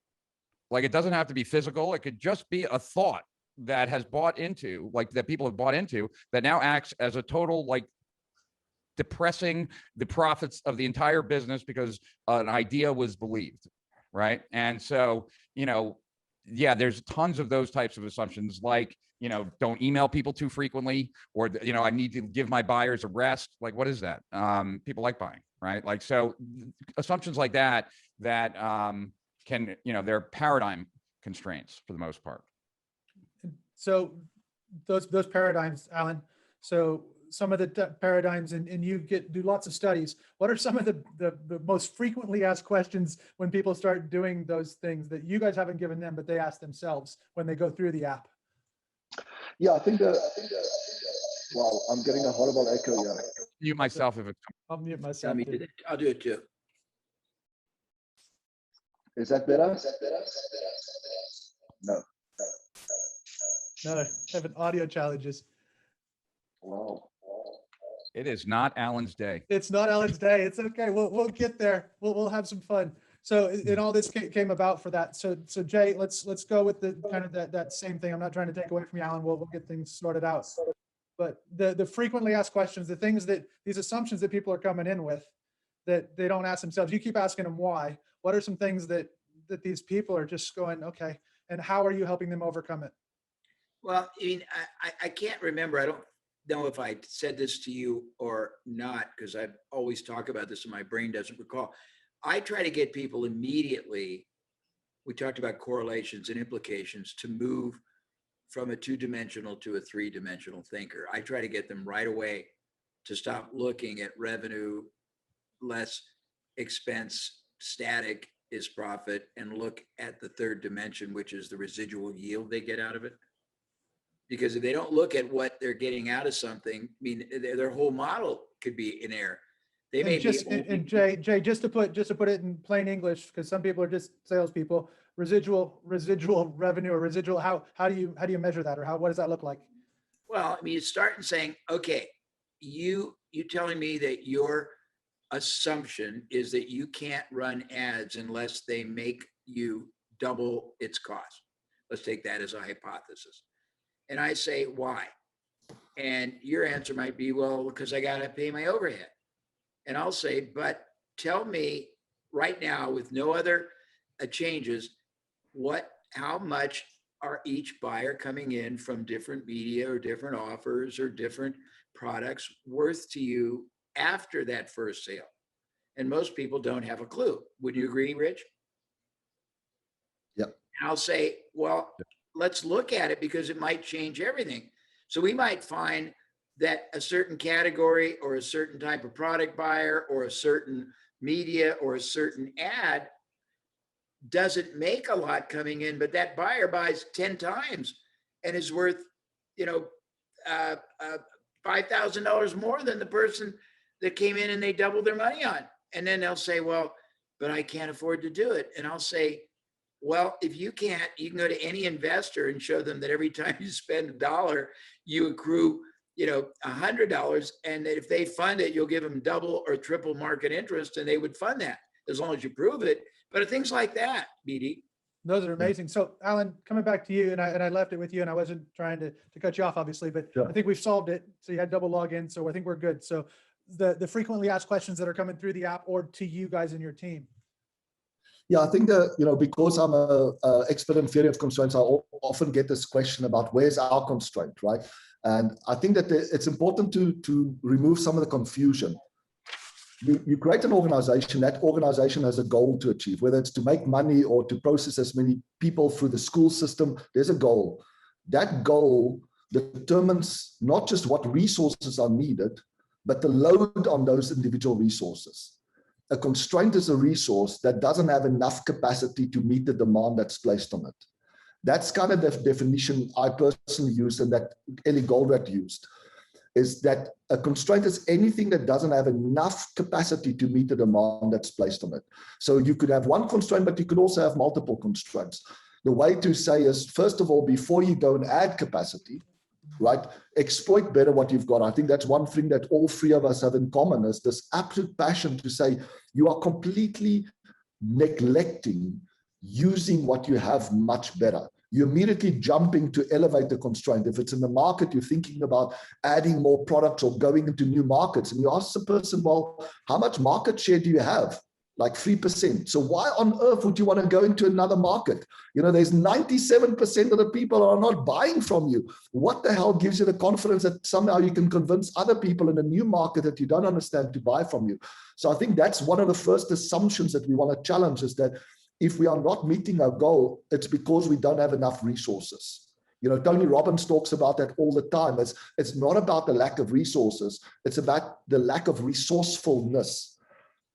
Like, it doesn't have to be physical. It could just be a thought that has bought into, like, that people have bought into, that now acts as a total, like, depressing the profits of the entire business because an idea was believed, right? And so, there's tons of those types of assumptions, like, don't email people too frequently, or, I need to give my buyers a rest. Like, what is that? People like buying, right? Like, so assumptions like that can, they're paradigm constraints for the most part. So those paradigms, Alan, so some of the paradigms, and you do lots of studies. What are some of the most frequently asked questions when people start doing those things that you guys haven't given them, but they ask themselves when they go through the app? Yeah, I think wow, I'm getting a horrible echo here. Mute myself if it's. I'll mute myself. I'll do it too. Is that better? No. No, having audio challenges. Wow. It is not Alan's day. It's not Alan's day. It's okay. We'll get there. We'll have some fun. So, and all this came about for that. So Jay, let's go with the kind of that same thing. I'm not trying to take away from you, Alan. We'll get things sorted out. But the frequently asked questions, the things these assumptions that people are coming in with that they don't ask themselves. You keep asking them why. What are some things that these people are just going, okay, and how are you helping them overcome it? Well, I mean, I can't remember. I don't know if I said this to you or not, because I always talk about this and my brain doesn't recall. I try to get people immediately, we talked about correlations and implications, to move from a 2-dimensional to a 3-dimensional thinker. I try to get them right away to stop looking at revenue less expense, static is profit, and look at the 3rd dimension, which is the residual yield they get out of it. Because if they don't look at what they're getting out of something, I mean, their whole model could be in error. They may and Jay, just to put it in plain English, because some people are just salespeople. Residual revenue, or residual. How do you measure that, or what does that look like? Well, I mean, you start and saying, okay, you telling me that your assumption is that you can't run ads unless they make you double its cost. Let's take that as a hypothesis. And I say, why? And your answer might be, well, because I got to pay my overhead. And I'll say, but tell me right now, with no other changes, how much are each buyer coming in from different media or different offers or different products worth to you after that first sale. And most people don't have a clue. Would you agree, Rich? Yep. I'll say, well, let's look at it because it might change everything. So we might find that a certain category or a certain type of product buyer or a certain media or a certain ad doesn't make a lot coming in, but that buyer buys 10 times and is worth, $5,000 more than the person that came in and they doubled their money on. And then they'll say, well, but I can't afford to do it. And I'll say, well, if you can't, you can go to any investor and show them that every time you spend $1, you accrue, $100. And that if they fund it, you'll give them double or triple market interest, and they would fund that as long as you prove it. But things like that, BD. Those are amazing. So Alan, coming back to you, and I left it with you, and I wasn't trying to cut you off, obviously, but Sure. I think we've solved it. So you had double login. So I think we're good. So the frequently asked questions that are coming through the app or to you guys in your team. Yeah, I think that, because I'm a expert in theory of constraints, I often get this question about where's our constraint, right? And I think that it's important to remove some of the confusion. You create an organization, that organization has a goal to achieve, whether it's to make money or to process as many people through the school system, there's a goal. That goal determines not just what resources are needed, but the load on those individual resources. A constraint is a resource that doesn't have enough capacity to meet the demand that's placed on it. That's kind of the definition I personally used and that Ellie Goldratt used, is that a constraint is anything that doesn't have enough capacity to meet the demand that's placed on it. So you could have one constraint, but you could also have multiple constraints. The way to say is, first of all, before you go and add capacity, right, exploit better what you've got. I think that's one thing that all three of us have in common, is this absolute passion to say you are completely neglecting using what you have much better. You're immediately jumping to elevate the constraint. If it's in the market, you're thinking about adding more products or going into new markets. And you ask the person, well, how much market share do you have? Like 3%. So why on earth would you want to go into another market? There's 97% of the people are not buying from you. What the hell gives you the confidence that somehow you can convince other people in a new market that you don't understand to buy from you? So I think that's one of the first assumptions that we want to challenge, is that if we are not meeting our goal, it's because we don't have enough resources. Tony Robbins talks about that all the time. It's not about the lack of resources. It's about the lack of resourcefulness.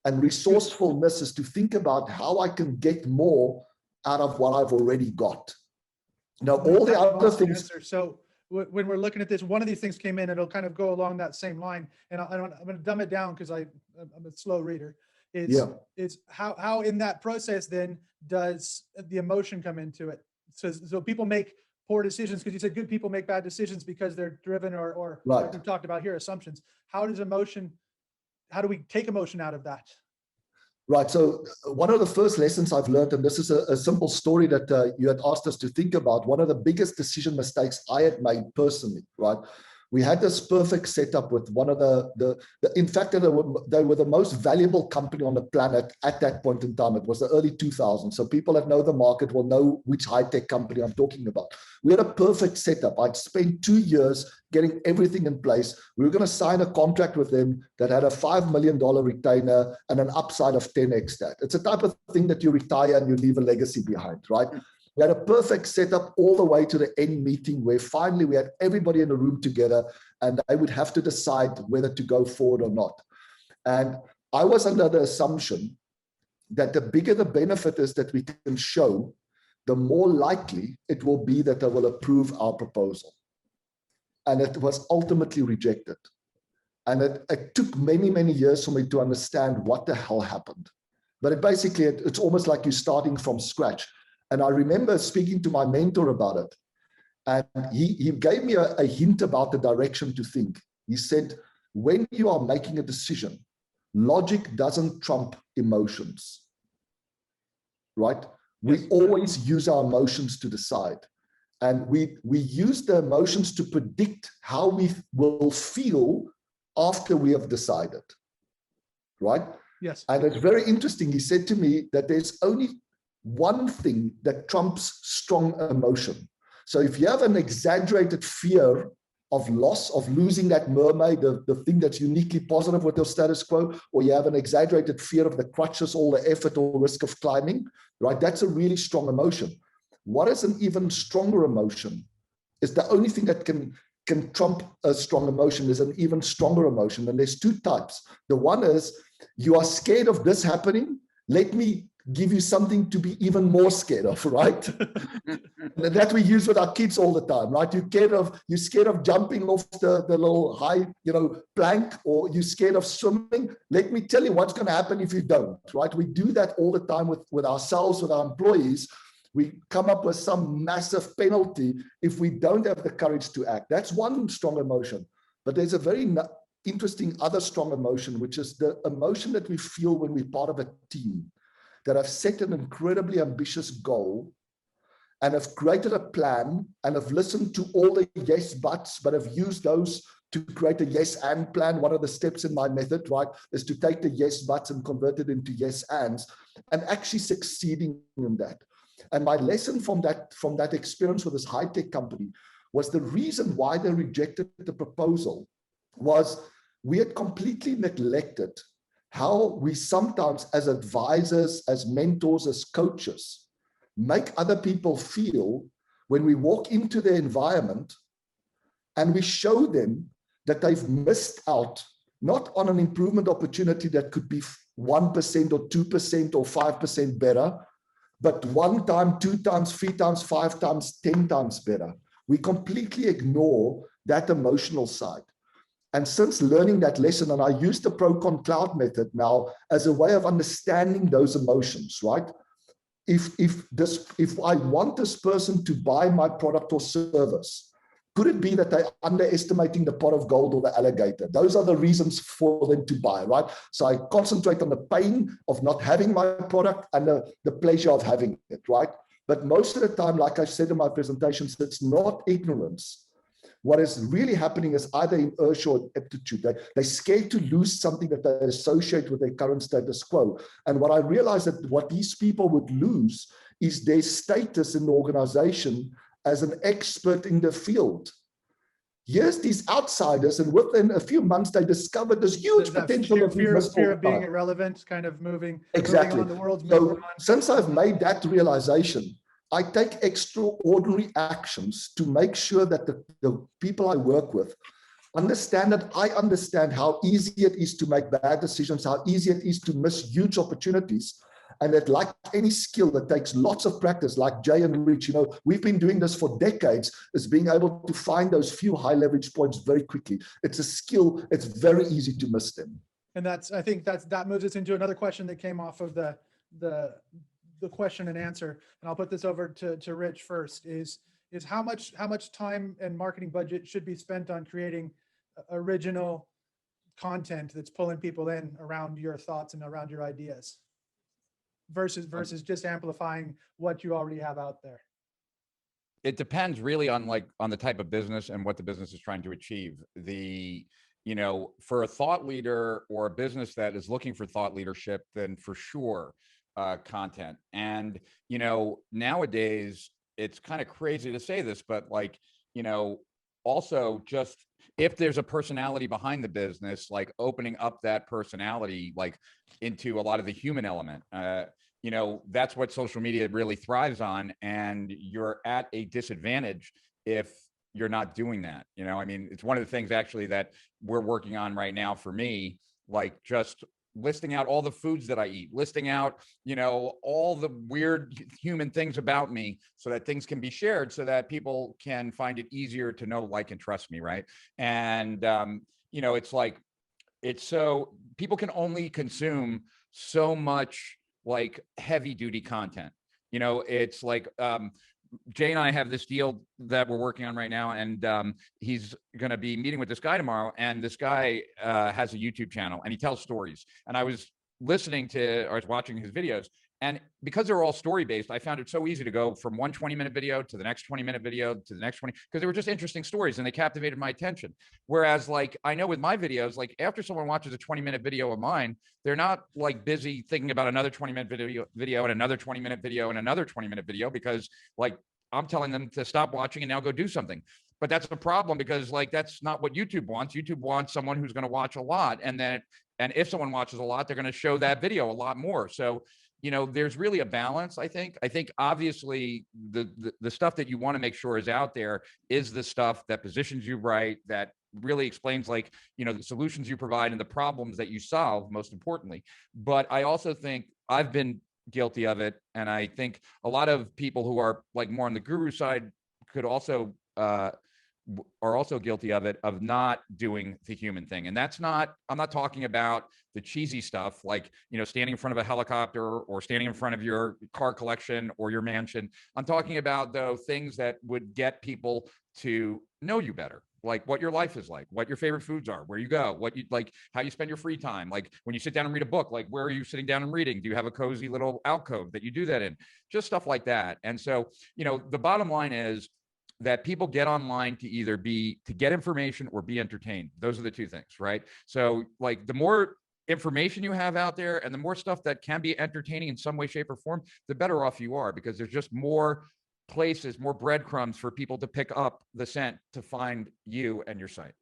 And resourcefulness is to think about how I can get more out of what I've already got. Now, all the other things. So when we're looking at this, one of these things came in, and it'll kind of go along that same line. And I'm going to dumb it down because I'm a slow reader. It's how in that process then does the emotion come into it? So people make poor decisions, because you said good people make bad decisions because they're driven or right. Like we talked about here, assumptions. How do we take emotion out of that? Right. So one of the first lessons I've learned, and this is a simple story that you had asked us to think about, one of the biggest decision mistakes I had made personally, right? We had this perfect setup with one of in fact, they were the most valuable company on the planet at that point in time. It was the early 2000s. So people that know the market will know which high-tech company I'm talking about. We had a perfect setup. I'd spent 2 years getting everything in place. We were going to sign a contract with them that had a $5 million retainer and an upside of 10x that. It's a type of thing that you retire and you leave a legacy behind, right? We had a perfect setup all the way to the end meeting, where finally we had everybody in the room together and they would have to decide whether to go forward or not. And I was under the assumption that the bigger the benefit is that we can show, the more likely it will be that they will approve our proposal. And it was ultimately rejected. And it took many, many years for me to understand what the hell happened. But it's almost like you're starting from scratch. And I remember speaking to my mentor about it. And he gave me a hint about the direction to think. He said, when you are making a decision, logic doesn't trump emotions, right? We always use our emotions to decide. And we use the emotions to predict how we will feel after we have decided, right? Yes. And it's very interesting. He said to me that there's only one thing that trumps strong emotion. So if you have an exaggerated fear of loss, of losing that mermaid, the thing that's uniquely positive with your status quo, or you have an exaggerated fear of the crutches, all the effort or risk of climbing, right? That's a really strong emotion. What is an even stronger emotion is the only thing that can trump a strong emotion is an even stronger emotion. And there's two types. The one is you are scared of this happening. Let me give you something to be even more scared of, right? That we use with our kids all the time, right? You're scared of jumping off the little high, plank, or you're scared of swimming. Let me tell you what's going to happen if you don't, right? We do that all the time with ourselves, with our employees. We come up with some massive penalty if we don't have the courage to act. That's one strong emotion. But there's a very interesting other strong emotion, which is the emotion that we feel when we're part of a team that have set an incredibly ambitious goal and have created a plan and have listened to all the yes buts, but have used those to create a yes and plan. One of the steps in my method, right, is to take the yes buts and convert it into yes ands, and actually succeeding in that. And my lesson from that experience with this high-tech company was the reason why they rejected the proposal was we had completely neglected how we sometimes, as advisors, as mentors, as coaches, make other people feel when we walk into their environment and we show them that they've missed out, not on an improvement opportunity that could be 1% or 2% or 5% better, but 1 time, 2 times, 3 times, 5 times, 10 times better. We completely ignore that emotional side. And since learning that lesson, and I use the ProConCloud method now as a way of understanding those emotions, right? If I want this person to buy my product or service, could it be that they're underestimating the pot of gold or the alligator? Those are the reasons for them to buy, right? So I concentrate on the pain of not having my product and the pleasure of having it, right? But most of the time, like I said in my presentations, it's not ignorance. What is really happening is either inertia or aptitude. They're scared to lose something that they associate with their current status quo. And what I realized that what these people would lose is their status in the organization as an expert in the field. Here's these outsiders, and within a few months, they discovered this huge potential. Fear of being irrelevant, kind of moving. Exactly. Moving on, the world's so moving on. Since I've made that realization, I take extraordinary actions to make sure that the people I work with understand that I understand how easy it is to make bad decisions, how easy it is to miss huge opportunities. And that, like any skill that takes lots of practice, like Jay and Rich, we've been doing this for decades, is being able to find those few high leverage points very quickly. It's a skill. It's very easy to miss them. And I think that moves us into another question that came off of the question and answer. And I'll put this over to Rich first, is how much time and marketing budget should be spent on creating original content that's pulling people in around your thoughts and around your ideas versus just amplifying what you already have out there? It depends really on the type of business and what the business is trying to achieve. For a thought leader or a business that is looking for thought leadership, then for sure, content. And, nowadays it's kind of crazy to say this, but also just if there's a personality behind the business, like opening up that personality, into a lot of the human element, that's what social media really thrives on. And you're at a disadvantage if you're not doing that. It's one of the things actually that we're working on right now for me, just listing out all the foods that I eat, listing out, all the weird human things about me so that things can be shared so that people can find it easier to know, like, and trust me. Right. And, it's so people can only consume so much heavy duty content. It's Jay and I have this deal that we're working on right now, and he's going to be meeting with this guy tomorrow. And this guy has a YouTube channel, and he tells stories. And I was watching his videos, and because they're all story based, I found it so easy to go from one 20-minute video to the next 20-minute video to the next 20, because they were just interesting stories and they captivated my attention. Whereas I know with my videos, after someone watches a 20-minute video of mine, they're not busy thinking about another 20-minute video and another 20-minute video and another 20-minute video, because I'm telling them to stop watching and now go do something. but that's a problem because like, that's not what YouTube wants. YouTube wants someone who's going to watch a lot. And if someone watches a lot, they're going to show that video a lot more. So, there's really a balance. I think obviously the stuff that you want to make sure is out there is the stuff that positions you right, that really explains like, the solutions you provide and the problems that you solve, most importantly. But I also think I've been guilty of it. And I think a lot of people who are like more on the guru side could also, are also guilty of it, of not doing the human thing. And I'm not talking about the cheesy stuff, like, standing in front of a helicopter or standing in front of your car collection or your mansion. I'm talking about, though, things that would get people to know you better, like what your life is like, what your favorite foods are, where you go, what you like, how you spend your free time. Like when you sit down and read a book, like where are you sitting down and reading? Do you have a cozy little alcove that you do that in? Just stuff like that. And so, the bottom line is that people get online to get information or be entertained. Those are the two things, right? So like the more information you have out there and the more stuff that can be entertaining in some way, shape, or form, the better off you are, because there's just more places, more breadcrumbs for people to pick up the scent to find you and your site.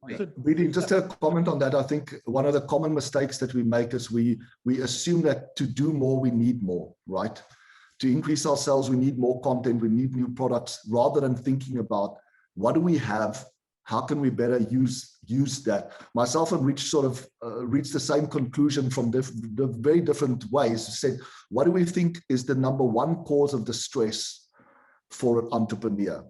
BD, just a comment on that. I think one of the common mistakes that we make is we assume that to do more, we need more, right? To increase our sales, we need more content, we need new products, rather than thinking about what do we have, how can we better use that. Myself and Rich sort of reached the same conclusion from the very different ways. Said, what do we think is the number one cause of distress for an entrepreneur,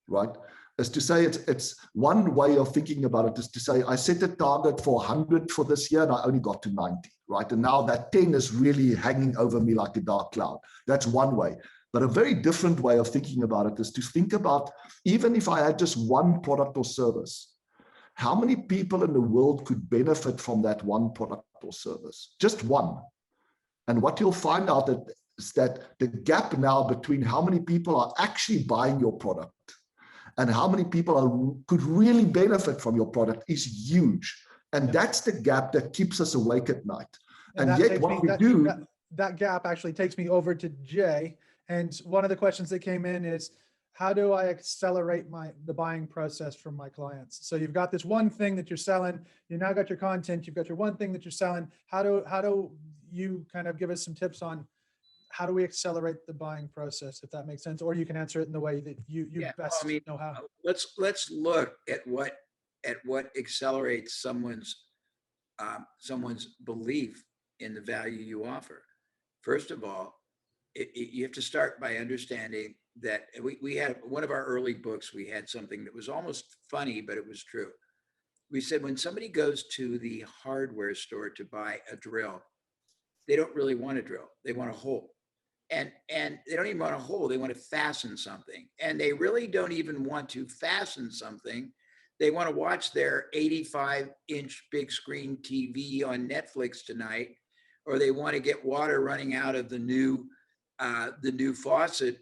right? Is to say it's one way of thinking about it is to say, I set a target for 100 for this year and I only got to 90, right? And now that 10 is really hanging over me like a dark cloud. That's one way. But a very different way of thinking about it is to think about, even if I had just one product or service, how many people in the world could benefit from that one product or service? Just one. And what you'll find out is that the gap now between how many people are actually buying your product and how many people could really benefit from your product is huge. And that's the gap that keeps us awake at night. And yet what we do... That gap actually takes me over to Jay. And one of the questions that came in is, how do I accelerate the buying process from my clients? So you've got this one thing that you're selling, you now got your content, you've got your one thing that you're selling. How do you kind of give us some tips on how do we accelerate the buying process, if that makes sense? Or you can answer it in the way that you best know how. Let's look at what accelerates someone's belief in the value you offer. First of all, you have to start by understanding that we had one of our early books, we had something that was almost funny, but it was true. We said, when somebody goes to the hardware store to buy a drill, they don't really want a drill, they want a hole. And they don't even want a hole, they want to fasten something. And they really don't even want to fasten something. They want to watch their 85-inch big screen TV on Netflix tonight, or they want to get water running out of the new faucet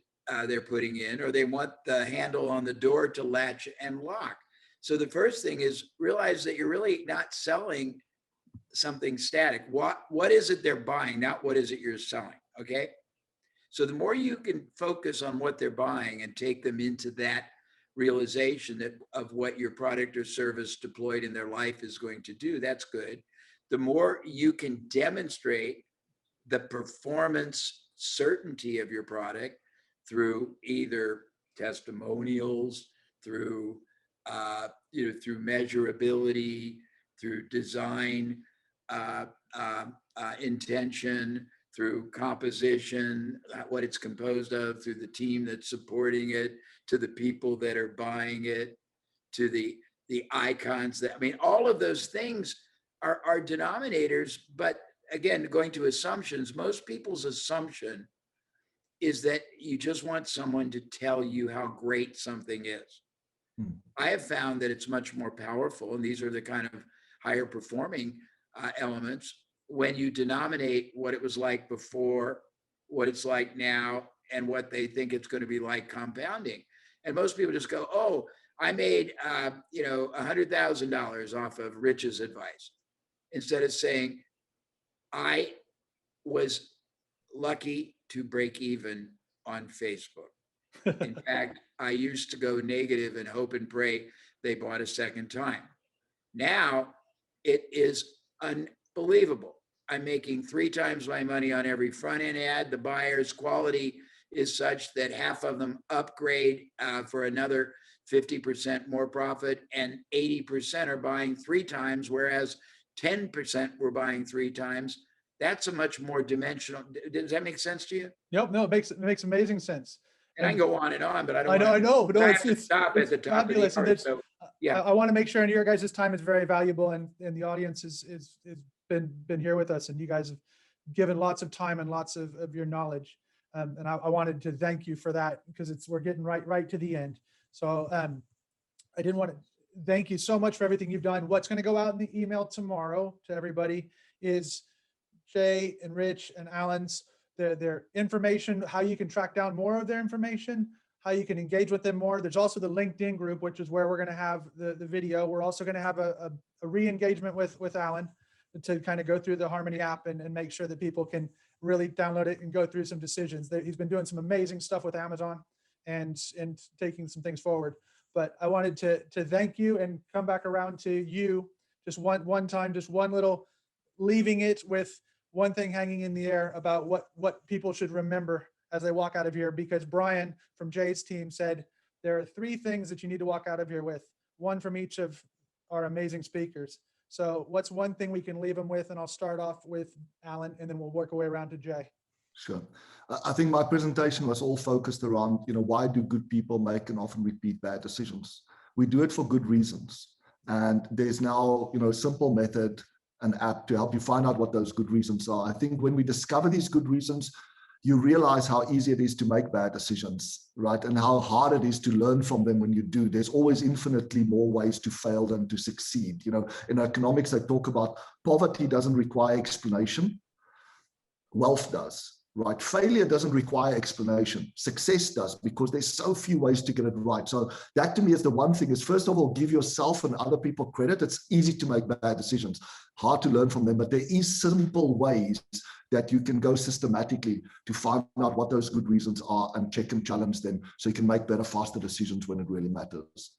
they're putting in, or they want the handle on the door to latch and lock. So the first thing is realize that you're really not selling something static. What is it they're buying, not what is it you're selling, okay? So the more you can focus on what they're buying and take them into that realization of what your product or service deployed in their life is going to do, that's good. The more you can demonstrate the performance certainty of your product through either testimonials, through through measurability, through design intention, through composition, what it's composed of, through the team that's supporting it, to the people that are buying it, to the icons that, all of those things are denominators. But again, going to assumptions, most people's assumption is that you just want someone to tell you how great something is. I have found that it's much more powerful, and these are the kind of higher performing elements, when you denominate what it was like before, what it's like now, and what they think it's going to be like compounding. And most people just go, oh, I made $100,000 off of Rich's advice, instead of saying, I was lucky to break even on Facebook. In fact, I used to go negative and hope and pray they bought a second time. Now it is unbelievable. I'm making 3 times my money on every front end ad. The buyer's quality is such that half of them upgrade for another 50% more profit, and 80% are buying 3 times, whereas 10% were buying 3 times. That's a much more dimensional. Does that make sense to you? Yep. No, it makes amazing sense. And I can go on and on, but I don't I know, want I know. No, I it's, have to stop at the top of the fabulous. And hour. it's, So, yeah. I want to make sure, and your guys' time is very valuable, and the audience is been here with us, and you guys have given lots of time and lots of your knowledge. And I wanted to thank you for that, because we're getting right to the end. So I didn't want to thank you so much for everything you've done. What's going to go out in the email tomorrow to everybody is Jay and Rich and Alan's their information, how you can track down more of their information, how you can engage with them more. There's also the LinkedIn group, which is where we're going to have the video. We're also going to have a re-engagement with Alan to kind of go through the Harmony app and make sure that people can really download it and go through some decisions. He's been doing some amazing stuff with Amazon and taking some things forward. But I wanted to thank you and come back around to you just one time, just one little, leaving it with one thing hanging in the air about what people should remember as they walk out of here, because Brian from Jay's team said there are 3 things that you need to walk out of here with, one from each of our amazing speakers. So what's one thing we can leave them with? And I'll start off with Alan, and then we'll work our way around to Jay. Sure. I think my presentation was all focused around, why do good people make and often repeat bad decisions? We do it for good reasons. And there's now, a simple method, an app to help you find out what those good reasons are. I think when we discover these good reasons, you realize how easy it is to make bad decisions, right? And how hard it is to learn from them when you do. There's always infinitely more ways to fail than to succeed. In economics, they talk about poverty doesn't require explanation. Wealth does. Right? Failure doesn't require explanation. Success does, because there's so few ways to get it right. So that to me is the one thing, is first of all, give yourself and other people credit. It's easy to make bad decisions, hard to learn from them, but there is simple ways that you can go systematically to find out what those good reasons are and check and challenge them so you can make better, faster decisions when it really matters.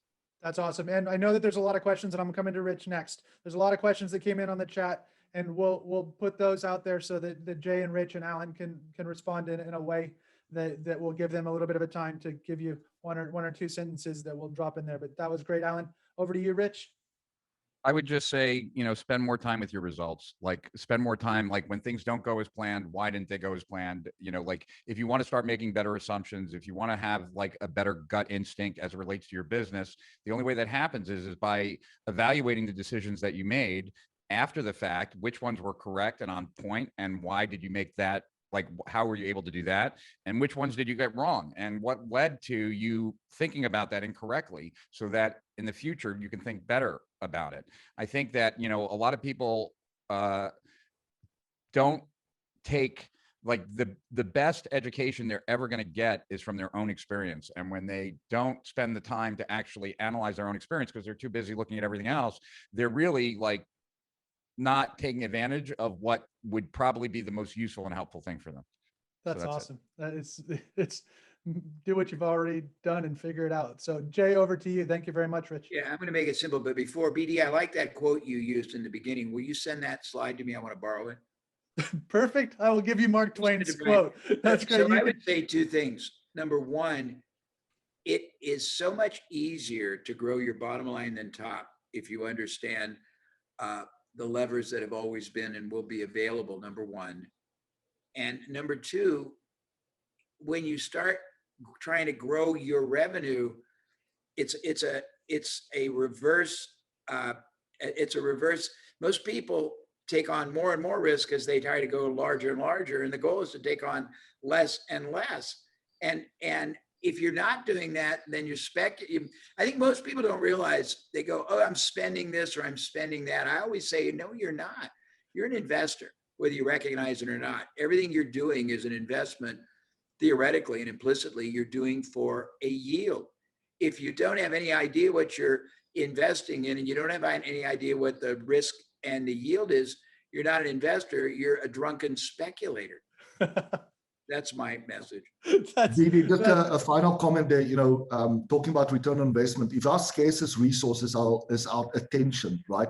That's awesome. And I know that there's a lot of questions, and I'm coming to Rich next. There's a lot of questions that came in on the chat, and we'll put those out there so that Jay and Rich and Alan can respond in a way that will give them a little bit of a time to give you one or 2 sentences that we'll drop in there. But that was great, Alan. Over to you, Rich. I would just say, spend more time with your results. Like, spend more time, like, when things don't go as planned, why didn't they go as planned? Like, if you want to start making better assumptions, if you want to have like a better gut instinct as it relates to your business, the only way that happens is by evaluating the decisions that you made after the fact, which ones were correct and on point, and why did you make that? Like, how were you able to do that? And which ones did you get wrong? And what led to you thinking about that incorrectly, so that in the future you can think better about it? I think that, a lot of people don't take, like, the best education they're ever going to get is from their own experience. And when they don't spend the time to actually analyze their own experience because they're too busy looking at everything else, they're really like not taking advantage of what would probably be the most useful and helpful thing for them. That's awesome. That is, it's do what you've already done and figure it out. So Jay, over to you. Thank you very much, Rich. Yeah, I'm going to make it simple. But before, BD, I like that quote you used in the beginning. Will you send that slide to me? I want to borrow it. Perfect. I will give you Mark Twain's quote. That's great. So I would say 2 things. Number one, it is so much easier to grow your bottom line than top if you understand the levers that have always been and will be available, number one. And number 2, when you start trying to grow your revenue, it's a reverse. Most people take on more and more risk as they try to go larger and larger, and the goal is to take on less and less. And if you're not doing that, then I think most people don't realize, they go, oh, I'm spending this or I'm spending that. I always say, no, you're not. You're an investor, whether you recognize it or not. Everything you're doing is an investment, theoretically and implicitly, you're doing for a yield. If you don't have any idea what you're investing in, and you don't have any idea what the risk and the yield is, you're not an investor, you're a drunken speculator. That's my message. BD, just a final comment there, talking about return on investment. If our scarcest resource is our attention, right?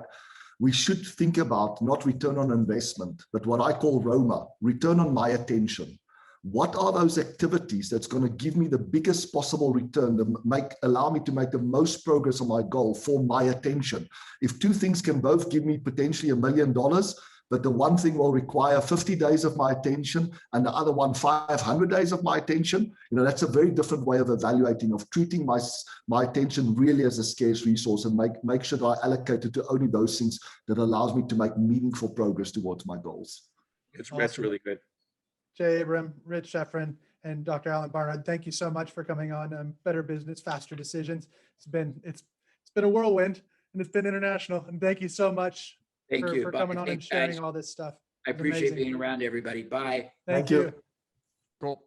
We should think about not return on investment, but what I call ROMA, return on my attention. What are those activities that's going to give me the biggest possible return, allow me to make the most progress on my goal for my attention? If two things can both give me potentially $1 million, but the one thing will require 50 days of my attention and the other one 500 days of my attention, that's a very different way of evaluating, of treating my attention really as a scarce resource, and make sure that I allocate it to only those things that allows me to make meaningful progress towards my goals. That's really good. Jay Abram, Rich Schefren, and Dr. Alan Barnard, thank you so much for coming on Better Business, Faster Decisions. It's been a whirlwind, and it's been international. And thank you so much for coming on and sharing all this stuff. I appreciate being around, everybody. Bye. Thank you. Cool.